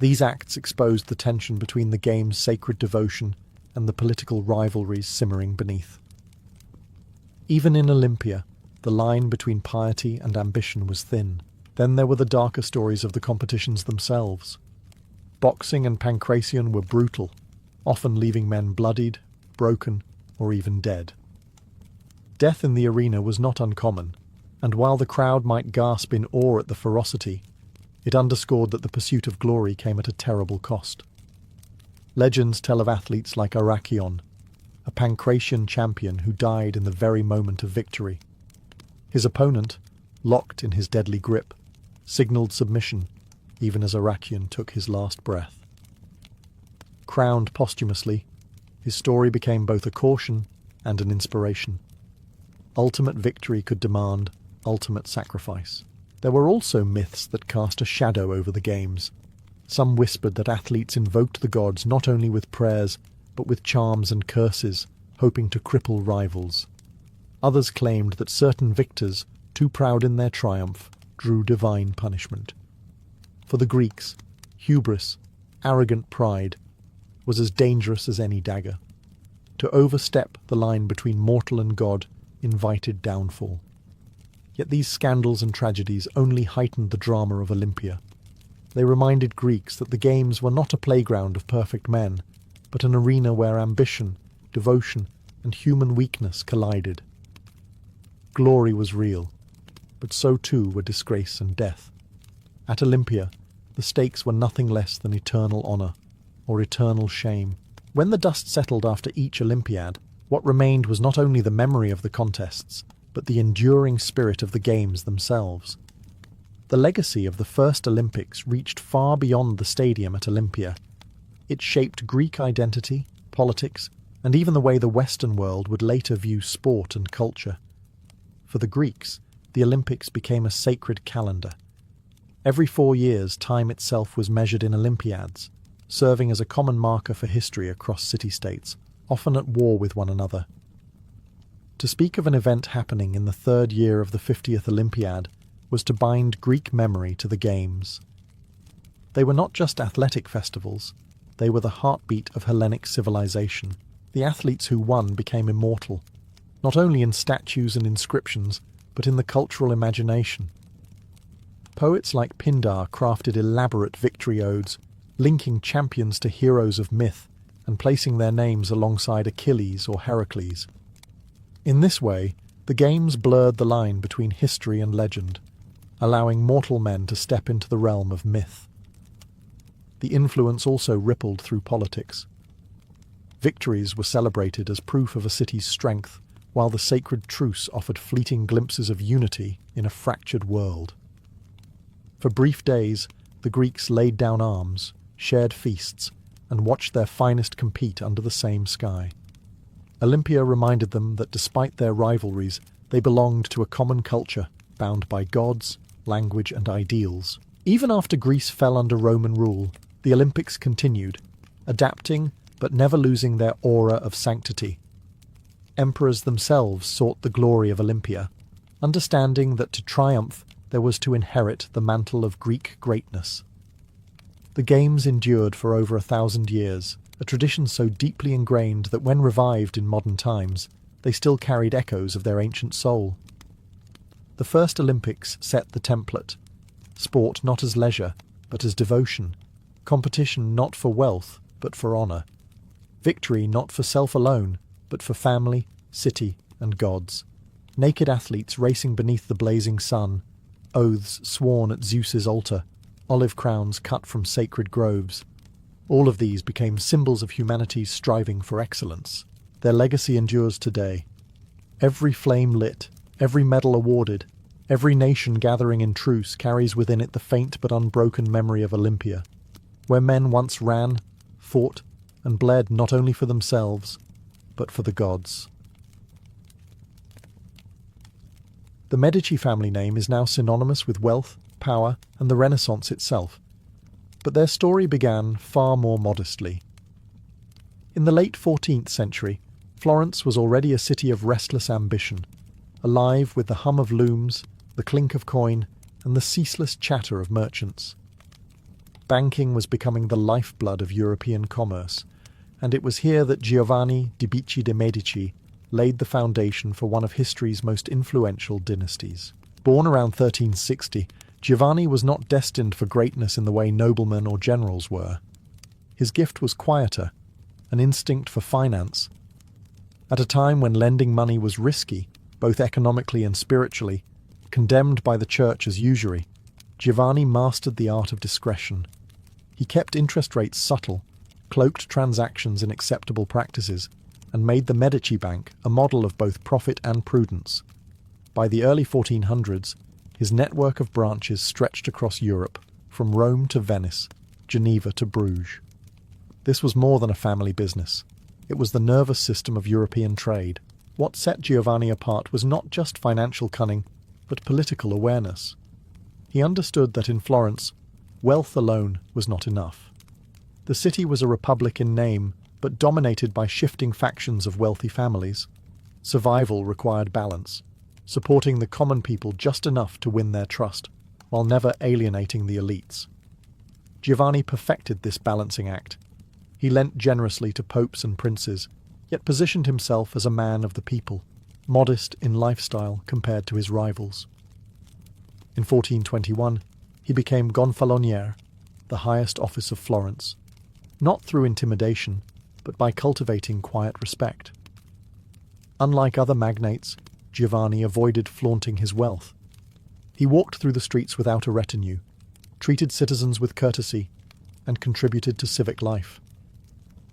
These acts exposed the tension between the game's sacred devotion and the political rivalries simmering beneath. Even in Olympia, the line between piety and ambition was thin. Then there were the darker stories of the competitions themselves. Boxing and pancration were brutal, often leaving men bloodied, broken, or even dead. Death in the arena was not uncommon, and while the crowd might gasp in awe at the ferocity, it underscored that the pursuit of glory came at a terrible cost. Legends tell of athletes like Arachion, a pancration champion who died in the very moment of victory. His opponent, locked in his deadly grip, signalled submission, even as Arachion took his last breath. Crowned posthumously, his story became both a caution and an inspiration. Ultimate victory could demand ultimate sacrifice. There were also myths that cast a shadow over the games. Some whispered that athletes invoked the gods not only with prayers, but with charms and curses, hoping to cripple rivals. Others claimed that certain victors, too proud in their triumph, drew divine punishment. For the Greeks, hubris, arrogant pride, was as dangerous as any dagger. To overstep the line between mortal and god invited downfall. Yet these scandals and tragedies only heightened the drama of Olympia. They reminded Greeks that the games were not a playground of perfect men, but an arena where ambition, devotion, and human weakness collided. Glory was real, but so too were disgrace and death. At Olympia, the stakes were nothing less than eternal honor, or eternal shame. When the dust settled after each Olympiad, what remained was not only the memory of the contests, but the enduring spirit of the games themselves. The legacy of the first Olympics reached far beyond the stadium at Olympia. It shaped Greek identity, politics, and even the way the Western world would later view sport and culture. For the Greeks, the Olympics became a sacred calendar. Every 4 years, time itself was measured in Olympiads, serving as a common marker for history across city-states, often at war with one another. To speak of an event happening in the 3rd year of the 50th Olympiad was to bind Greek memory to the Games. They were not just athletic festivals, they were the heartbeat of Hellenic civilization. The athletes who won became immortal, not only in statues and inscriptions, but in the cultural imagination. Poets like Pindar crafted elaborate victory odes, linking champions to heroes of myth and placing their names alongside Achilles or Heracles. In this way, the Games blurred the line between history and legend, allowing mortal men to step into the realm of myth. The influence also rippled through politics. Victories were celebrated as proof of a city's strength, while the sacred truce offered fleeting glimpses of unity in a fractured world. For brief days, the Greeks laid down arms, shared feasts, and watched their finest compete under the same sky. Olympia reminded them that despite their rivalries, they belonged to a common culture, bound by gods, language, and ideals. Even after Greece fell under Roman rule, the Olympics continued, adapting but never losing their aura of sanctity. Emperors themselves sought the glory of Olympia, understanding that to triumph there was to inherit the mantle of Greek greatness. The Games endured for over 1,000 years, a tradition so deeply ingrained that when revived in modern times, they still carried echoes of their ancient soul. The first Olympics set the template: sport not as leisure, but as devotion, competition not for wealth, but for honor, victory not for self alone, but for family, city, and gods. Naked athletes racing beneath the blazing sun, oaths sworn at Zeus's altar, olive crowns cut from sacred groves. All of these became symbols of humanity's striving for excellence. Their legacy endures today. Every flame lit, every medal awarded, every nation gathering in truce carries within it the faint but unbroken memory of Olympia, where men once ran, fought, and bled not only for themselves, but for the gods. The Medici family name is now synonymous with wealth, power, and the Renaissance itself, but their story began far more modestly. In the late 14th century, Florence was already a city of restless ambition, alive with the hum of looms, the clink of coin, and the ceaseless chatter of merchants. Banking was becoming the lifeblood of European commerce, and it was here that Giovanni di Bicci de' Medici laid the foundation for one of history's most influential dynasties. Born around 1360, Giovanni was not destined for greatness in the way noblemen or generals were. His gift was quieter, an instinct for finance. At a time when lending money was risky, both economically and spiritually, condemned by the church as usury, Giovanni mastered the art of discretion. He kept interest rates subtle, cloaked transactions in acceptable practices, and made the Medici Bank a model of both profit and prudence. By the early 1400s, his network of branches stretched across Europe, from Rome to Venice, Geneva to Bruges. This was more than a family business. It was the nervous system of European trade. What set Giovanni apart was not just financial cunning, but political awareness. He understood that in Florence, wealth alone was not enough. The city was a republic in name, but dominated by shifting factions of wealthy families. Survival required balance, supporting the common people just enough to win their trust, while never alienating the elites. Giovanni perfected this balancing act. He lent generously to popes and princes, yet positioned himself as a man of the people, modest in lifestyle compared to his rivals. In 1421, he became gonfaloniere, the highest office of Florence, not through intimidation, but by cultivating quiet respect. Unlike other magnates, Giovanni avoided flaunting his wealth. He walked through the streets without a retinue, treated citizens with courtesy, and contributed to civic life.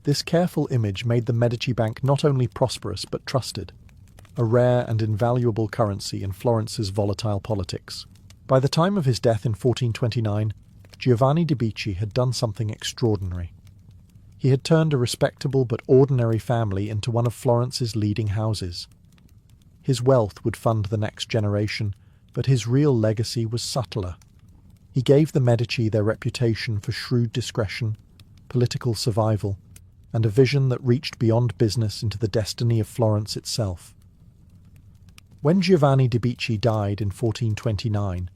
This careful image made the Medici Bank not only prosperous but trusted, a rare and invaluable currency in Florence's volatile politics. By the time of his death in 1429, Giovanni de' Bici had done something extraordinary. He had turned a respectable but ordinary family into one of Florence's leading houses. His wealth would fund the next generation, but his real legacy was subtler. He gave the Medici their reputation for shrewd discretion, political survival, and a vision that reached beyond business into the destiny of Florence itself. When Giovanni de' Bici died in 1429,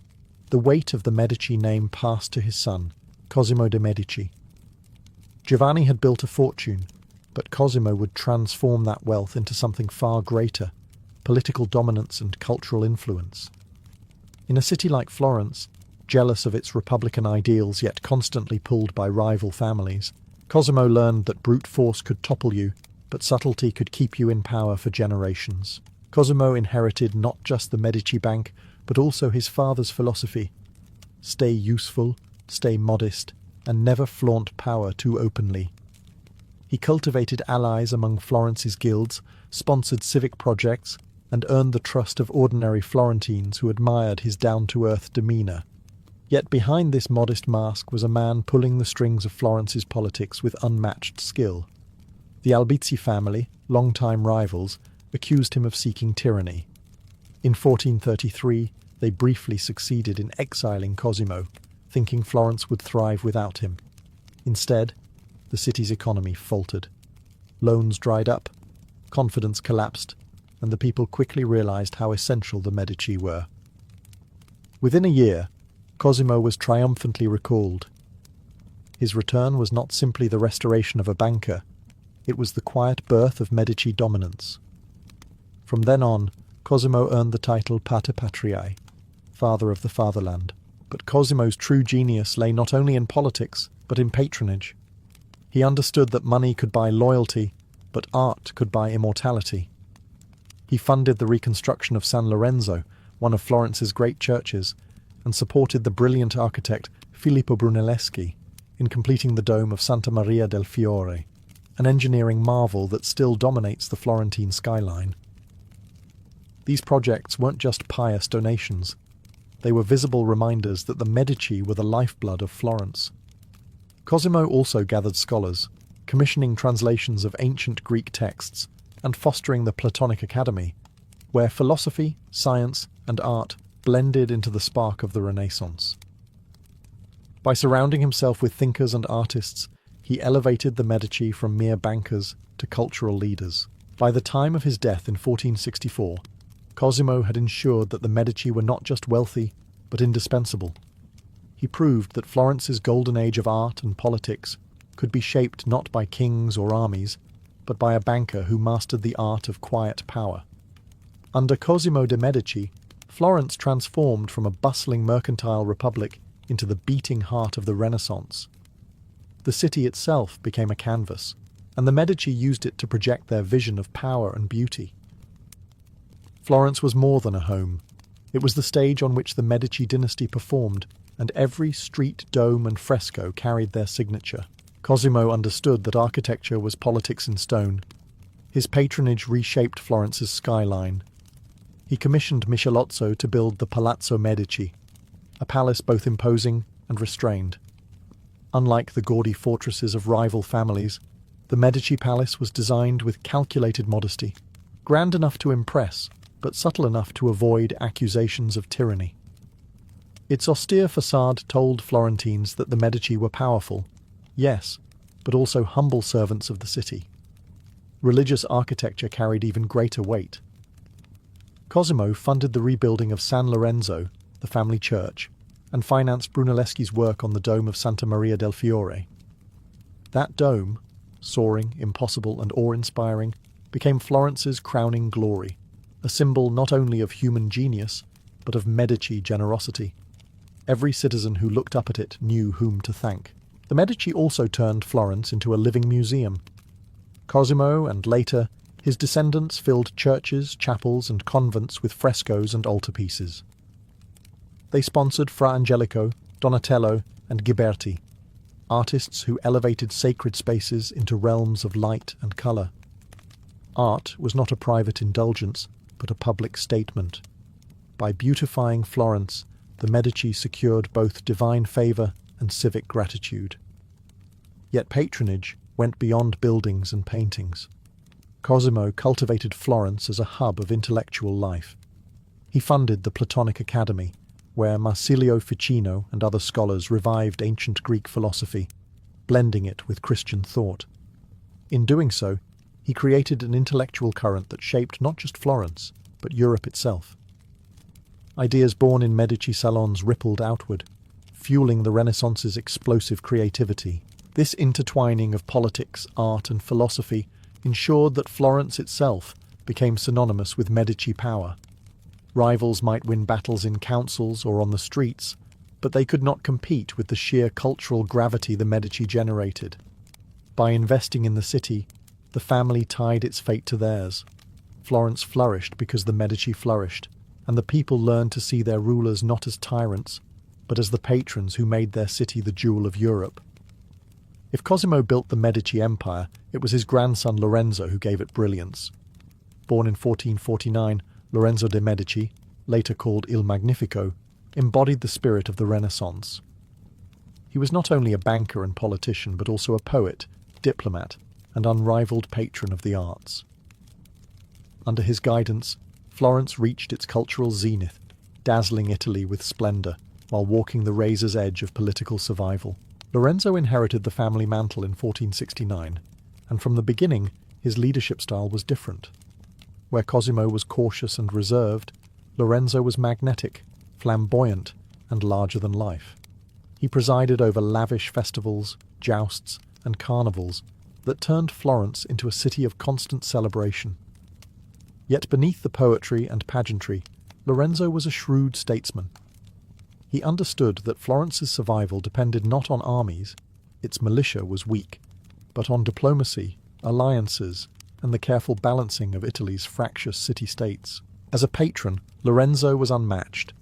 the weight of the Medici name passed to his son, Cosimo de' Medici. Giovanni had built a fortune, but Cosimo would transform that wealth into something far greater: political dominance and cultural influence. In a city like Florence, jealous of its republican ideals yet constantly pulled by rival families, Cosimo learned that brute force could topple you, but subtlety could keep you in power for generations. Cosimo inherited not just the Medici Bank, but also his father's philosophy: stay useful, stay modest, and never flaunt power too openly. He cultivated allies among Florence's guilds, sponsored civic projects, and earned the trust of ordinary Florentines who admired his down-to-earth demeanour. Yet behind this modest mask was a man pulling the strings of Florence's politics with unmatched skill. The Albizzi family, long-time rivals, accused him of seeking tyranny. In 1433, they briefly succeeded in exiling Cosimo, thinking Florence would thrive without him. Instead, the city's economy faltered. Loans dried up, confidence collapsed, and the people quickly realized how essential the Medici were. Within a year, Cosimo was triumphantly recalled. His return was not simply the restoration of a banker, it was the quiet birth of Medici dominance. From then on, Cosimo earned the title Pater Patriae, Father of the Fatherland. But Cosimo's true genius lay not only in politics, but in patronage. He understood that money could buy loyalty, but art could buy immortality. He funded the reconstruction of San Lorenzo, one of Florence's great churches, and supported the brilliant architect Filippo Brunelleschi in completing the dome of Santa Maria del Fiore, an engineering marvel that still dominates the Florentine skyline. These projects weren't just pious donations. They were visible reminders that the Medici were the lifeblood of Florence. Cosimo also gathered scholars, commissioning translations of ancient Greek texts and fostering the Platonic Academy, where philosophy, science, and art blended into the spark of the Renaissance. By surrounding himself with thinkers and artists, he elevated the Medici from mere bankers to cultural leaders. By the time of his death in 1464, Cosimo had ensured that the Medici were not just wealthy, but indispensable. He proved that Florence's golden age of art and politics could be shaped not by kings or armies, but by a banker who mastered the art of quiet power. Under Cosimo de' Medici, Florence transformed from a bustling mercantile republic into the beating heart of the Renaissance. The city itself became a canvas, and the Medici used it to project their vision of power and beauty. Florence was more than a home. It was the stage on which the Medici dynasty performed, and every street, dome, and fresco carried their signature. Cosimo understood that architecture was politics in stone. His patronage reshaped Florence's skyline. He commissioned Michelozzo to build the Palazzo Medici, a palace both imposing and restrained. Unlike the gaudy fortresses of rival families, the Medici palace was designed with calculated modesty, grand enough to impress, but subtle enough to avoid accusations of tyranny. Its austere facade told Florentines that the Medici were powerful, yes, but also humble servants of the city. Religious architecture carried even greater weight. Cosimo funded the rebuilding of San Lorenzo, the family church, and financed Brunelleschi's work on the dome of Santa Maria del Fiore. That dome, soaring, impossible, and awe-inspiring, became Florence's crowning glory, a symbol not only of human genius, but of Medici generosity. Every citizen who looked up at it knew whom to thank. The Medici also turned Florence into a living museum. Cosimo, and later, his descendants filled churches, chapels, and convents with frescoes and altarpieces. They sponsored Fra Angelico, Donatello, and Ghiberti, artists who elevated sacred spaces into realms of light and colour. Art was not a private indulgence, but a public statement. By beautifying Florence, the Medici secured both divine favour and civic gratitude. Yet patronage went beyond buildings and paintings. Cosimo cultivated Florence as a hub of intellectual life. He funded the Platonic Academy, where Marsilio Ficino and other scholars revived ancient Greek philosophy, blending it with Christian thought. In doing so, he created an intellectual current that shaped not just Florence, but Europe itself. Ideas born in Medici salons rippled outward, fueling the Renaissance's explosive creativity. This intertwining of politics, art, and philosophy ensured that Florence itself became synonymous with Medici power. Rivals might win battles in councils or on the streets, but they could not compete with the sheer cultural gravity the Medici generated. By investing in the city, the family tied its fate to theirs. Florence flourished because the Medici flourished, and the people learned to see their rulers not as tyrants, but as the patrons who made their city the jewel of Europe. If Cosimo built the Medici Empire, it was his grandson Lorenzo who gave it brilliance. Born in 1449, Lorenzo de' Medici, later called Il Magnifico, embodied the spirit of the Renaissance. He was not only a banker and politician, but also a poet, diplomat, and unrivaled patron of the arts. Under his guidance, Florence reached its cultural zenith, dazzling Italy with splendour, while walking the razor's edge of political survival. Lorenzo inherited the family mantle in 1469, and from the beginning, his leadership style was different. Where Cosimo was cautious and reserved, Lorenzo was magnetic, flamboyant, and larger than life. He presided over lavish festivals, jousts, and carnivals that turned Florence into a city of constant celebration. Yet beneath the poetry and pageantry, Lorenzo was a shrewd statesman. He understood that Florence's survival depended not on armies, its militia was weak, but on diplomacy, alliances, and the careful balancing of Italy's fractious city-states. As a patron, Lorenzo was unmatched.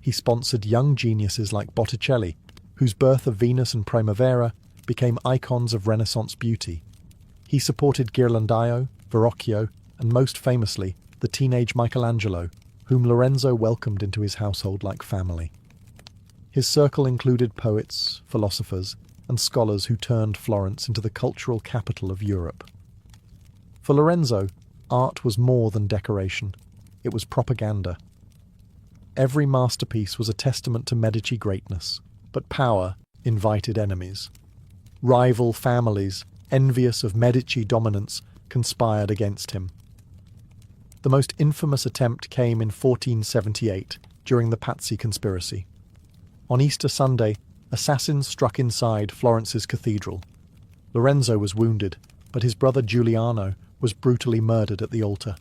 He sponsored young geniuses like Botticelli, whose Birth of Venus and Primavera became icons of Renaissance beauty. He supported Ghirlandaio, Verrocchio, and most famously, the teenage Michelangelo, whom Lorenzo welcomed into his household like family. His circle included poets, philosophers, and scholars who turned Florence into the cultural capital of Europe. For Lorenzo, art was more than decoration. It was propaganda. Every masterpiece was a testament to Medici greatness, but power invited enemies. Rival families, envious of Medici dominance, conspired against him. The most infamous attempt came in 1478, during the Pazzi conspiracy. On Easter Sunday, assassins struck inside Florence's cathedral. Lorenzo was wounded, but his brother Giuliano was brutally murdered at the altar.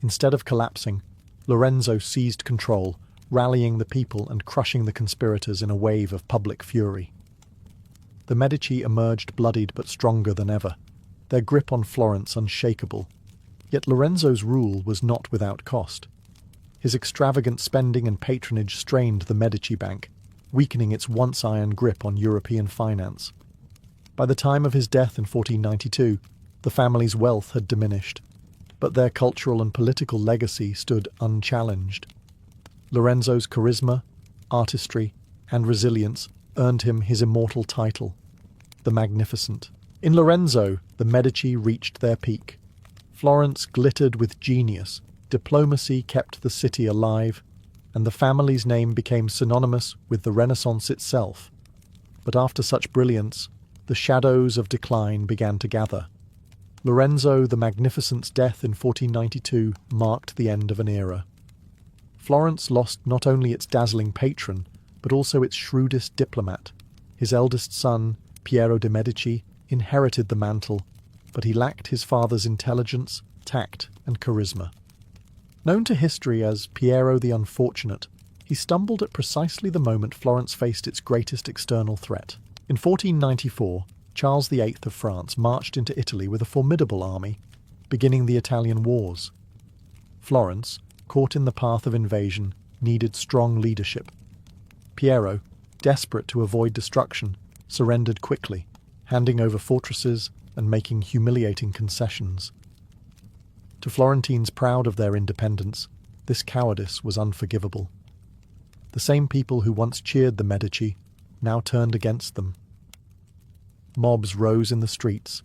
Instead of collapsing, Lorenzo seized control, rallying the people and crushing the conspirators in a wave of public fury. The Medici emerged bloodied but stronger than ever, their grip on Florence unshakable. Yet Lorenzo's rule was not without cost. His extravagant spending and patronage strained the Medici Bank, weakening its once iron grip on European finance. By the time of his death in 1492, the family's wealth had diminished, but their cultural and political legacy stood unchallenged. Lorenzo's charisma, artistry, and resilience earned him his immortal title, the Magnificent. In Lorenzo, the Medici reached their peak. Florence glittered with genius, diplomacy kept the city alive, and the family's name became synonymous with the Renaissance itself. But after such brilliance, the shadows of decline began to gather. Lorenzo the Magnificent's death in 1492 marked the end of an era. Florence lost not only its dazzling patron, but also its shrewdest diplomat. His eldest son, Piero de' Medici, inherited the mantle, but he lacked his father's intelligence, tact, and charisma. Known to history as Piero the Unfortunate, he stumbled at precisely the moment Florence faced its greatest external threat. In 1494, Charles VIII of France marched into Italy with a formidable army, beginning the Italian Wars. Florence, caught in the path of invasion, needed strong leadership. Piero, desperate to avoid destruction, surrendered quickly, handing over fortresses and making humiliating concessions. To Florentines proud of their independence, this cowardice was unforgivable. The same people who once cheered the Medici now turned against them. Mobs rose in the streets,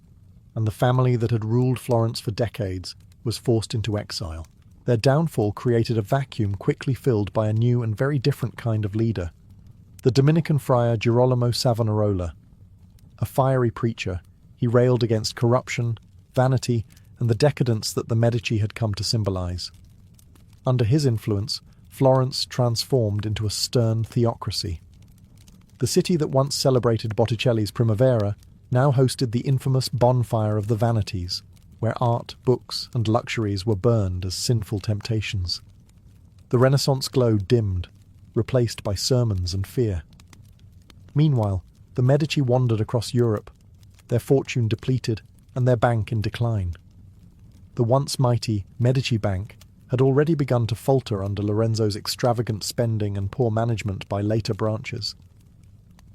and the family that had ruled Florence for decades was forced into exile. Their downfall created a vacuum quickly filled by a new and very different kind of leader, the Dominican friar Girolamo Savonarola. A fiery preacher, he railed against corruption, vanity, and the decadence that the Medici had come to symbolize. Under his influence, Florence transformed into a stern theocracy. The city that once celebrated Botticelli's Primavera now hosted the infamous bonfire of the vanities, where art, books, and luxuries were burned as sinful temptations. The Renaissance glow dimmed, replaced by sermons and fear. Meanwhile, the Medici wandered across Europe, their fortune depleted and their bank in decline. The once mighty Medici Bank had already begun to falter under Lorenzo's extravagant spending and poor management by later branches.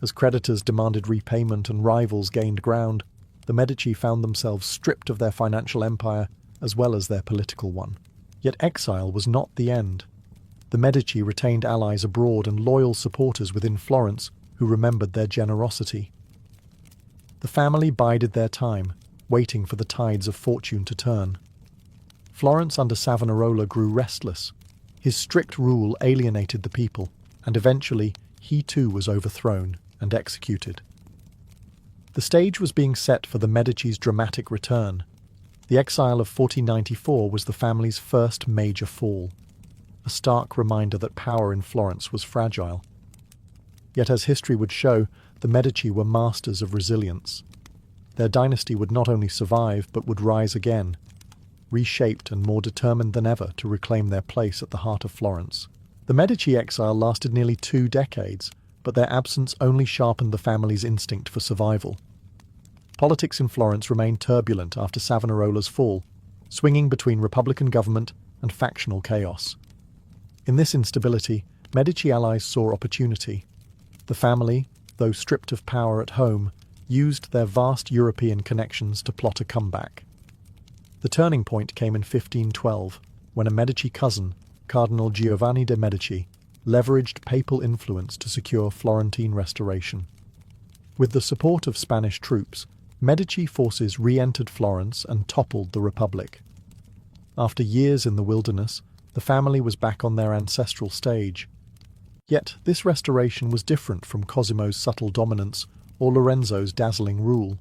As creditors demanded repayment and rivals gained ground, the Medici found themselves stripped of their financial empire as well as their political one. Yet exile was not the end. The Medici retained allies abroad and loyal supporters within Florence who remembered their generosity. The family bided their time, waiting for the tides of fortune to turn. Florence under Savonarola grew restless. His strict rule alienated the people, and eventually he too was overthrown and executed. The stage was being set for the Medici's dramatic return. The exile of 1494 was the family's first major fall, a stark reminder that power in Florence was fragile. Yet as history would show, the Medici were masters of resilience. Their dynasty would not only survive, but would rise again, reshaped and more determined than ever to reclaim their place at the heart of Florence. The Medici exile lasted nearly 2 decades, but their absence only sharpened the family's instinct for survival. Politics in Florence remained turbulent after Savonarola's fall, swinging between republican government and factional chaos. In this instability, Medici allies saw opportunity. The family, though stripped of power at home, used their vast European connections to plot a comeback. The turning point came in 1512, when a Medici cousin, Cardinal Giovanni de' Medici, leveraged papal influence to secure Florentine restoration. With the support of Spanish troops, Medici forces re-entered Florence and toppled the Republic. After years in the wilderness, the family was back on their ancestral stage. Yet this restoration was different from Cosimo's subtle dominance or Lorenzo's dazzling rule.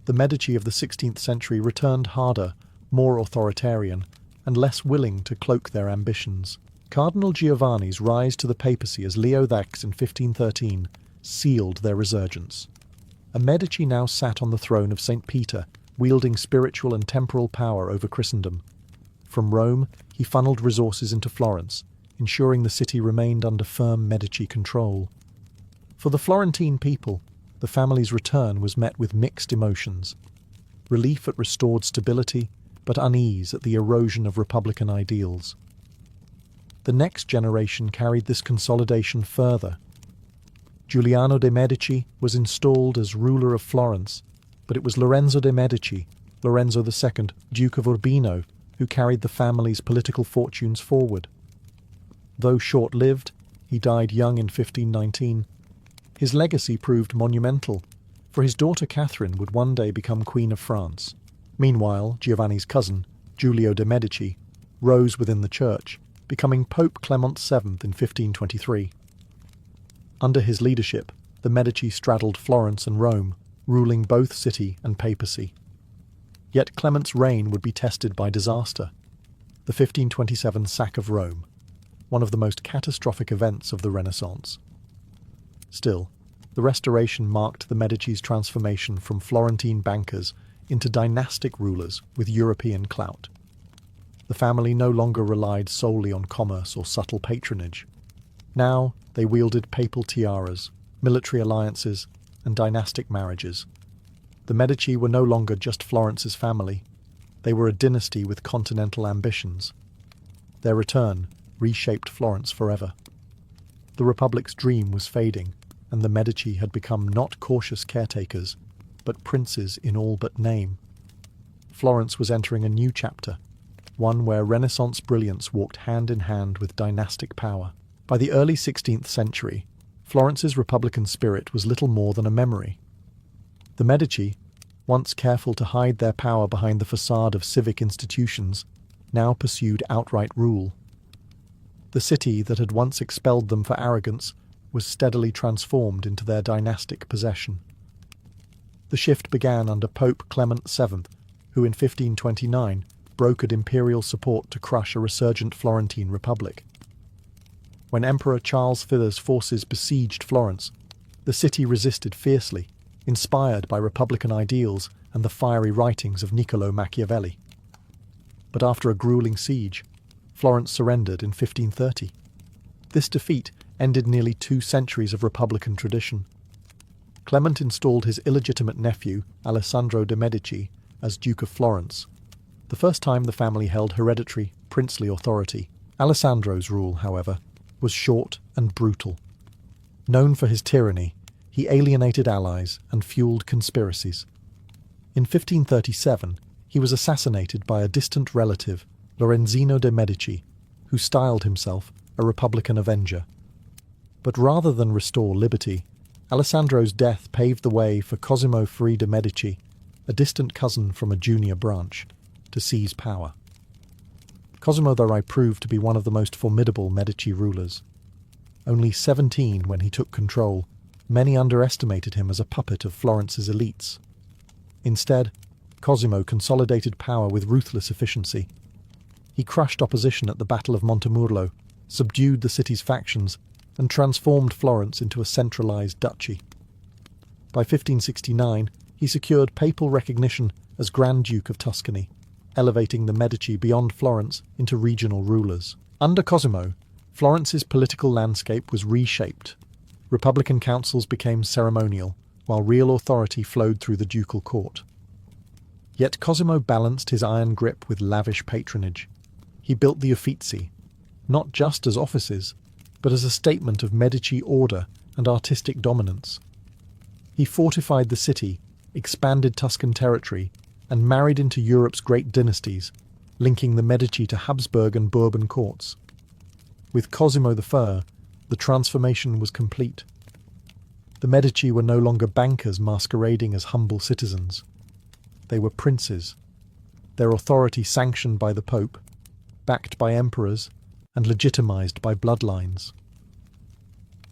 The Medici of the 16th century returned harder, more authoritarian, and less willing to cloak their ambitions. Cardinal Giovanni's rise to the papacy as Leo X in 1513 sealed their resurgence. A Medici now sat on the throne of St. Peter, wielding spiritual and temporal power over Christendom. From Rome, he funneled resources into Florence, ensuring the city remained under firm Medici control. For the Florentine people, the family's return was met with mixed emotions. Relief at restored stability, but unease at the erosion of republican ideals. The next generation carried this consolidation further. Giuliano de' Medici was installed as ruler of Florence, but it was Lorenzo de' Medici, Lorenzo II, Duke of Urbino, who carried the family's political fortunes forward. Though short-lived, he died young in 1519, his legacy proved monumental, for his daughter Catherine would one day become Queen of France. Meanwhile, Giovanni's cousin, Giulio de' Medici, rose within the church, becoming Pope Clement VII in 1523. Under his leadership, the Medici straddled Florence and Rome, ruling both city and papacy. Yet Clement's reign would be tested by disaster. The 1527 sack of Rome, one of the most catastrophic events of the Renaissance. Still, the Restoration marked the Medici's transformation from Florentine bankers into dynastic rulers with European clout. The family no longer relied solely on commerce or subtle patronage. Now they wielded papal tiaras, military alliances, and dynastic marriages. The Medici were no longer just Florence's family. They were a dynasty with continental ambitions. Their return, reshaped Florence forever. The Republic's dream was fading, and the Medici had become not cautious caretakers, but princes in all but name. Florence was entering a new chapter, one where Renaissance brilliance walked hand in hand with dynastic power. By the early 16th century, Florence's republican spirit was little more than a memory. The Medici, once careful to hide their power behind the facade of civic institutions, now pursued outright rule. The city that had once expelled them for arrogance was steadily transformed into their dynastic possession. The shift began under Pope Clement VII, who in 1529 brokered imperial support to crush a resurgent Florentine republic. When Emperor Charles V's forces besieged Florence, the city resisted fiercely, inspired by republican ideals and the fiery writings of Niccolò Machiavelli. But after a grueling siege, Florence surrendered in 1530. This defeat ended nearly 2 centuries of republican tradition. Clement installed his illegitimate nephew, Alessandro de' Medici, as Duke of Florence, the first time the family held hereditary, princely authority. Alessandro's rule, however, was short and brutal. Known for his tyranny, he alienated allies and fueled conspiracies. In 1537, he was assassinated by a distant relative, Lorenzino de' Medici, who styled himself a Republican avenger. But rather than restore liberty, Alessandro's death paved the way for Cosimo III de' Medici, a distant cousin from a junior branch, to seize power. Cosimo III proved to be one of the most formidable Medici rulers. Only 17 when he took control, many underestimated him as a puppet of Florence's elites. Instead, Cosimo consolidated power with ruthless efficiency. He crushed opposition at the Battle of Montemurlo, subdued the city's factions, and transformed Florence into a centralized duchy. By 1569, he secured papal recognition as Grand Duke of Tuscany, elevating the Medici beyond Florence into regional rulers. Under Cosimo, Florence's political landscape was reshaped. Republican councils became ceremonial, while real authority flowed through the ducal court. Yet Cosimo balanced his iron grip with lavish patronage. He built the Uffizi, not just as offices, but as a statement of Medici order and artistic dominance. He fortified the city, expanded Tuscan territory, and married into Europe's great dynasties, linking the Medici to Habsburg and Bourbon courts. With Cosimo I, the transformation was complete. The Medici were no longer bankers masquerading as humble citizens. They were princes, their authority sanctioned by the Pope, backed by emperors, and legitimized by bloodlines.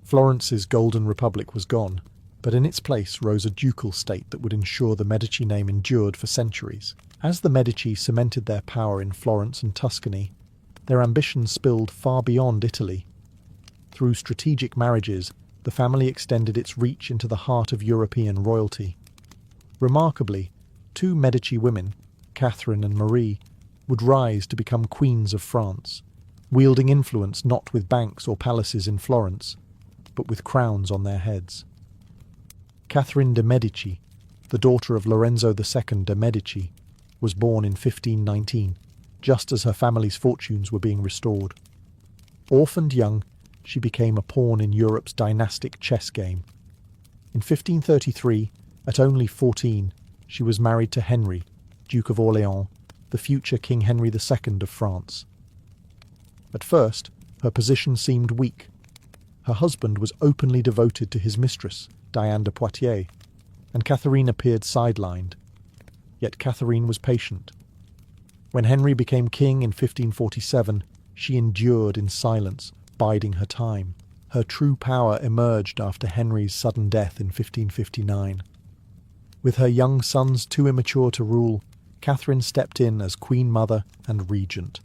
Florence's Golden Republic was gone, but in its place rose a ducal state that would ensure the Medici name endured for centuries. As the Medici cemented their power in Florence and Tuscany, their ambitions spilled far beyond Italy. Through strategic marriages, the family extended its reach into the heart of European royalty. Remarkably, 2 Medici women, Catherine and Marie, would rise to become queens of France, wielding influence not with banks or palaces in Florence, but with crowns on their heads. Catherine de' Medici, the daughter of Lorenzo II de' Medici, was born in 1519, just as her family's fortunes were being restored. Orphaned young, she became a pawn in Europe's dynastic chess game. In 1533, at only 14, she was married to Henry, Duke of Orléans, the future King Henry II of France. At first, her position seemed weak. Her husband was openly devoted to his mistress, Diane de Poitiers, and Catherine appeared sidelined. Yet Catherine was patient. When Henry became king in 1547, she endured in silence, biding her time. Her true power emerged after Henry's sudden death in 1559. With her young sons too immature to rule, Catherine stepped in as Queen Mother and Regent.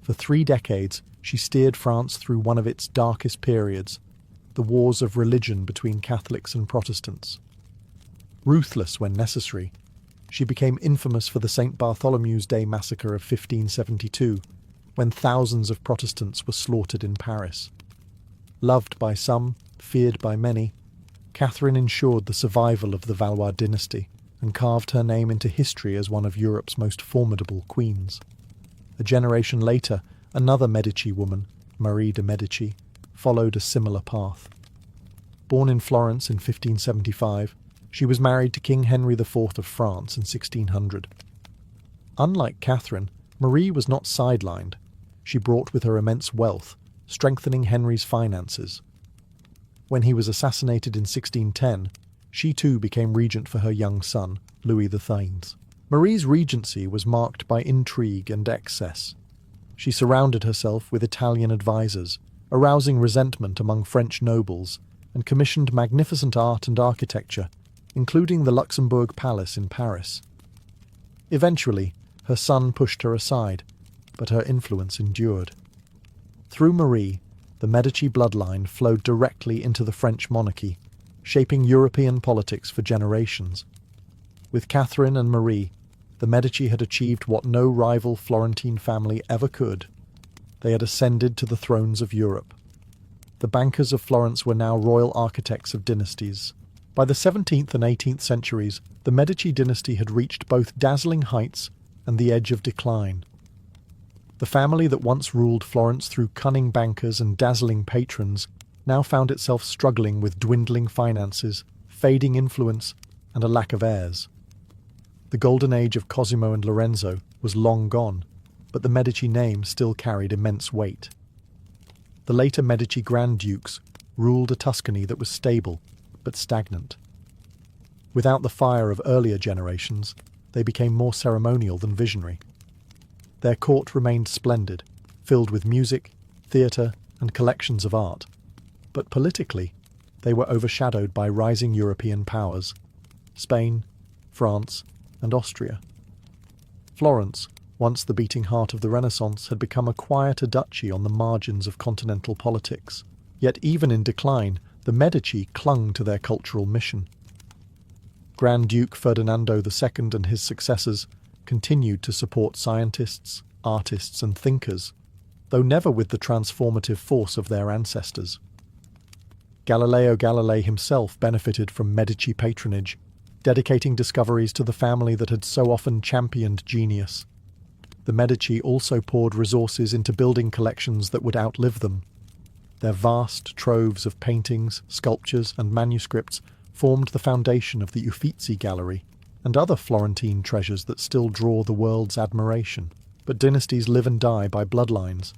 For 3 decades, she steered France through one of its darkest periods, the wars of religion between Catholics and Protestants. Ruthless when necessary, she became infamous for the St. Bartholomew's Day massacre of 1572, when thousands of Protestants were slaughtered in Paris. Loved by some, feared by many, Catherine ensured the survival of the Valois dynasty and carved her name into history as one of Europe's most formidable queens. A generation later, Another Medici woman, Marie de' Medici, followed a similar path. Born in Florence in 1575, she was married to King Henry IV of France in 1600. Unlike Catherine, Marie was not sidelined. She brought with her immense wealth, strengthening Henry's finances. When he was assassinated in 1610, she too became regent for her young son, Louis XIII. Marie's regency was marked by intrigue and excess. She surrounded herself with Italian advisors, arousing resentment among French nobles, and commissioned magnificent art and architecture, including the Luxembourg Palace in Paris. Eventually, her son pushed her aside, but her influence endured. Through Marie, the Medici bloodline flowed directly into the French monarchy, shaping European politics for generations. With Catherine and Marie, the Medici had achieved what no rival Florentine family ever could. They had ascended to the thrones of Europe. The bankers of Florence were now royal architects of dynasties. By the 17th and 18th centuries, the Medici dynasty had reached both dazzling heights and the edge of decline. The family that once ruled Florence through cunning bankers and dazzling patrons now found itself struggling with dwindling finances, fading influence, and a lack of heirs. The golden age of Cosimo and Lorenzo was long gone, but the Medici name still carried immense weight. The later Medici Grand Dukes ruled a Tuscany that was stable, but stagnant. Without the fire of earlier generations, they became more ceremonial than visionary. Their court remained splendid, filled with music, theatre, and collections of art. But politically, they were overshadowed by rising European powers: Spain, France, and Austria. Florence, once the beating heart of the Renaissance, had become a quieter duchy on the margins of continental politics. Yet even in decline, the Medici clung to their cultural mission. Grand Duke Ferdinando II and his successors continued to support scientists, artists, and thinkers, though never with the transformative force of their ancestors. Galileo Galilei himself benefited from Medici patronage, dedicating discoveries to the family that had so often championed genius. The Medici also poured resources into building collections that would outlive them. Their vast troves of paintings, sculptures, and manuscripts formed the foundation of the Uffizi Gallery and other Florentine treasures that still draw the world's admiration. But dynasties live and die by bloodlines.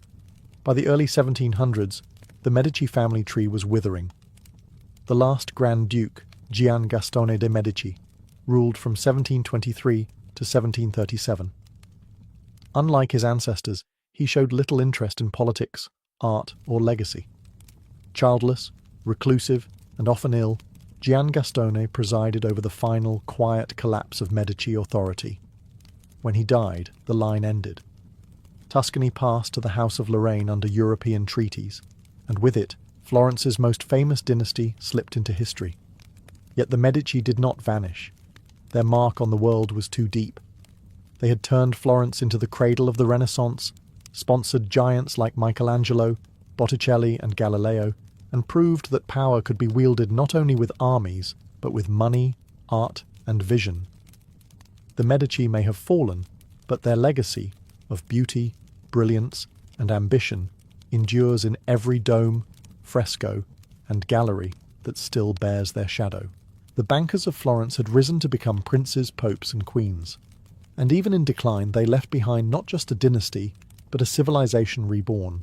By the early 1700s, the Medici family tree was withering. The last Grand Duke, Gian Gastone de' Medici, ruled from 1723 to 1737. Unlike his ancestors, he showed little interest in politics, art, or legacy. Childless, reclusive, and often ill, Gian Gastone presided over the final, quiet collapse of Medici authority. When he died, the line ended. Tuscany passed to the House of Lorraine under European treaties, and with it, Florence's most famous dynasty slipped into history. Yet the Medici did not vanish. Their mark on the world was too deep. They had turned Florence into the cradle of the Renaissance, sponsored giants like Michelangelo, Botticelli, and Galileo, and proved that power could be wielded not only with armies, but with money, art, and vision. The Medici may have fallen, but their legacy of beauty, brilliance, and ambition endures in every dome, fresco, and gallery that still bears their shadow. The bankers of Florence had risen to become princes, popes, and queens, and even in decline they left behind not just a dynasty, but a civilization reborn.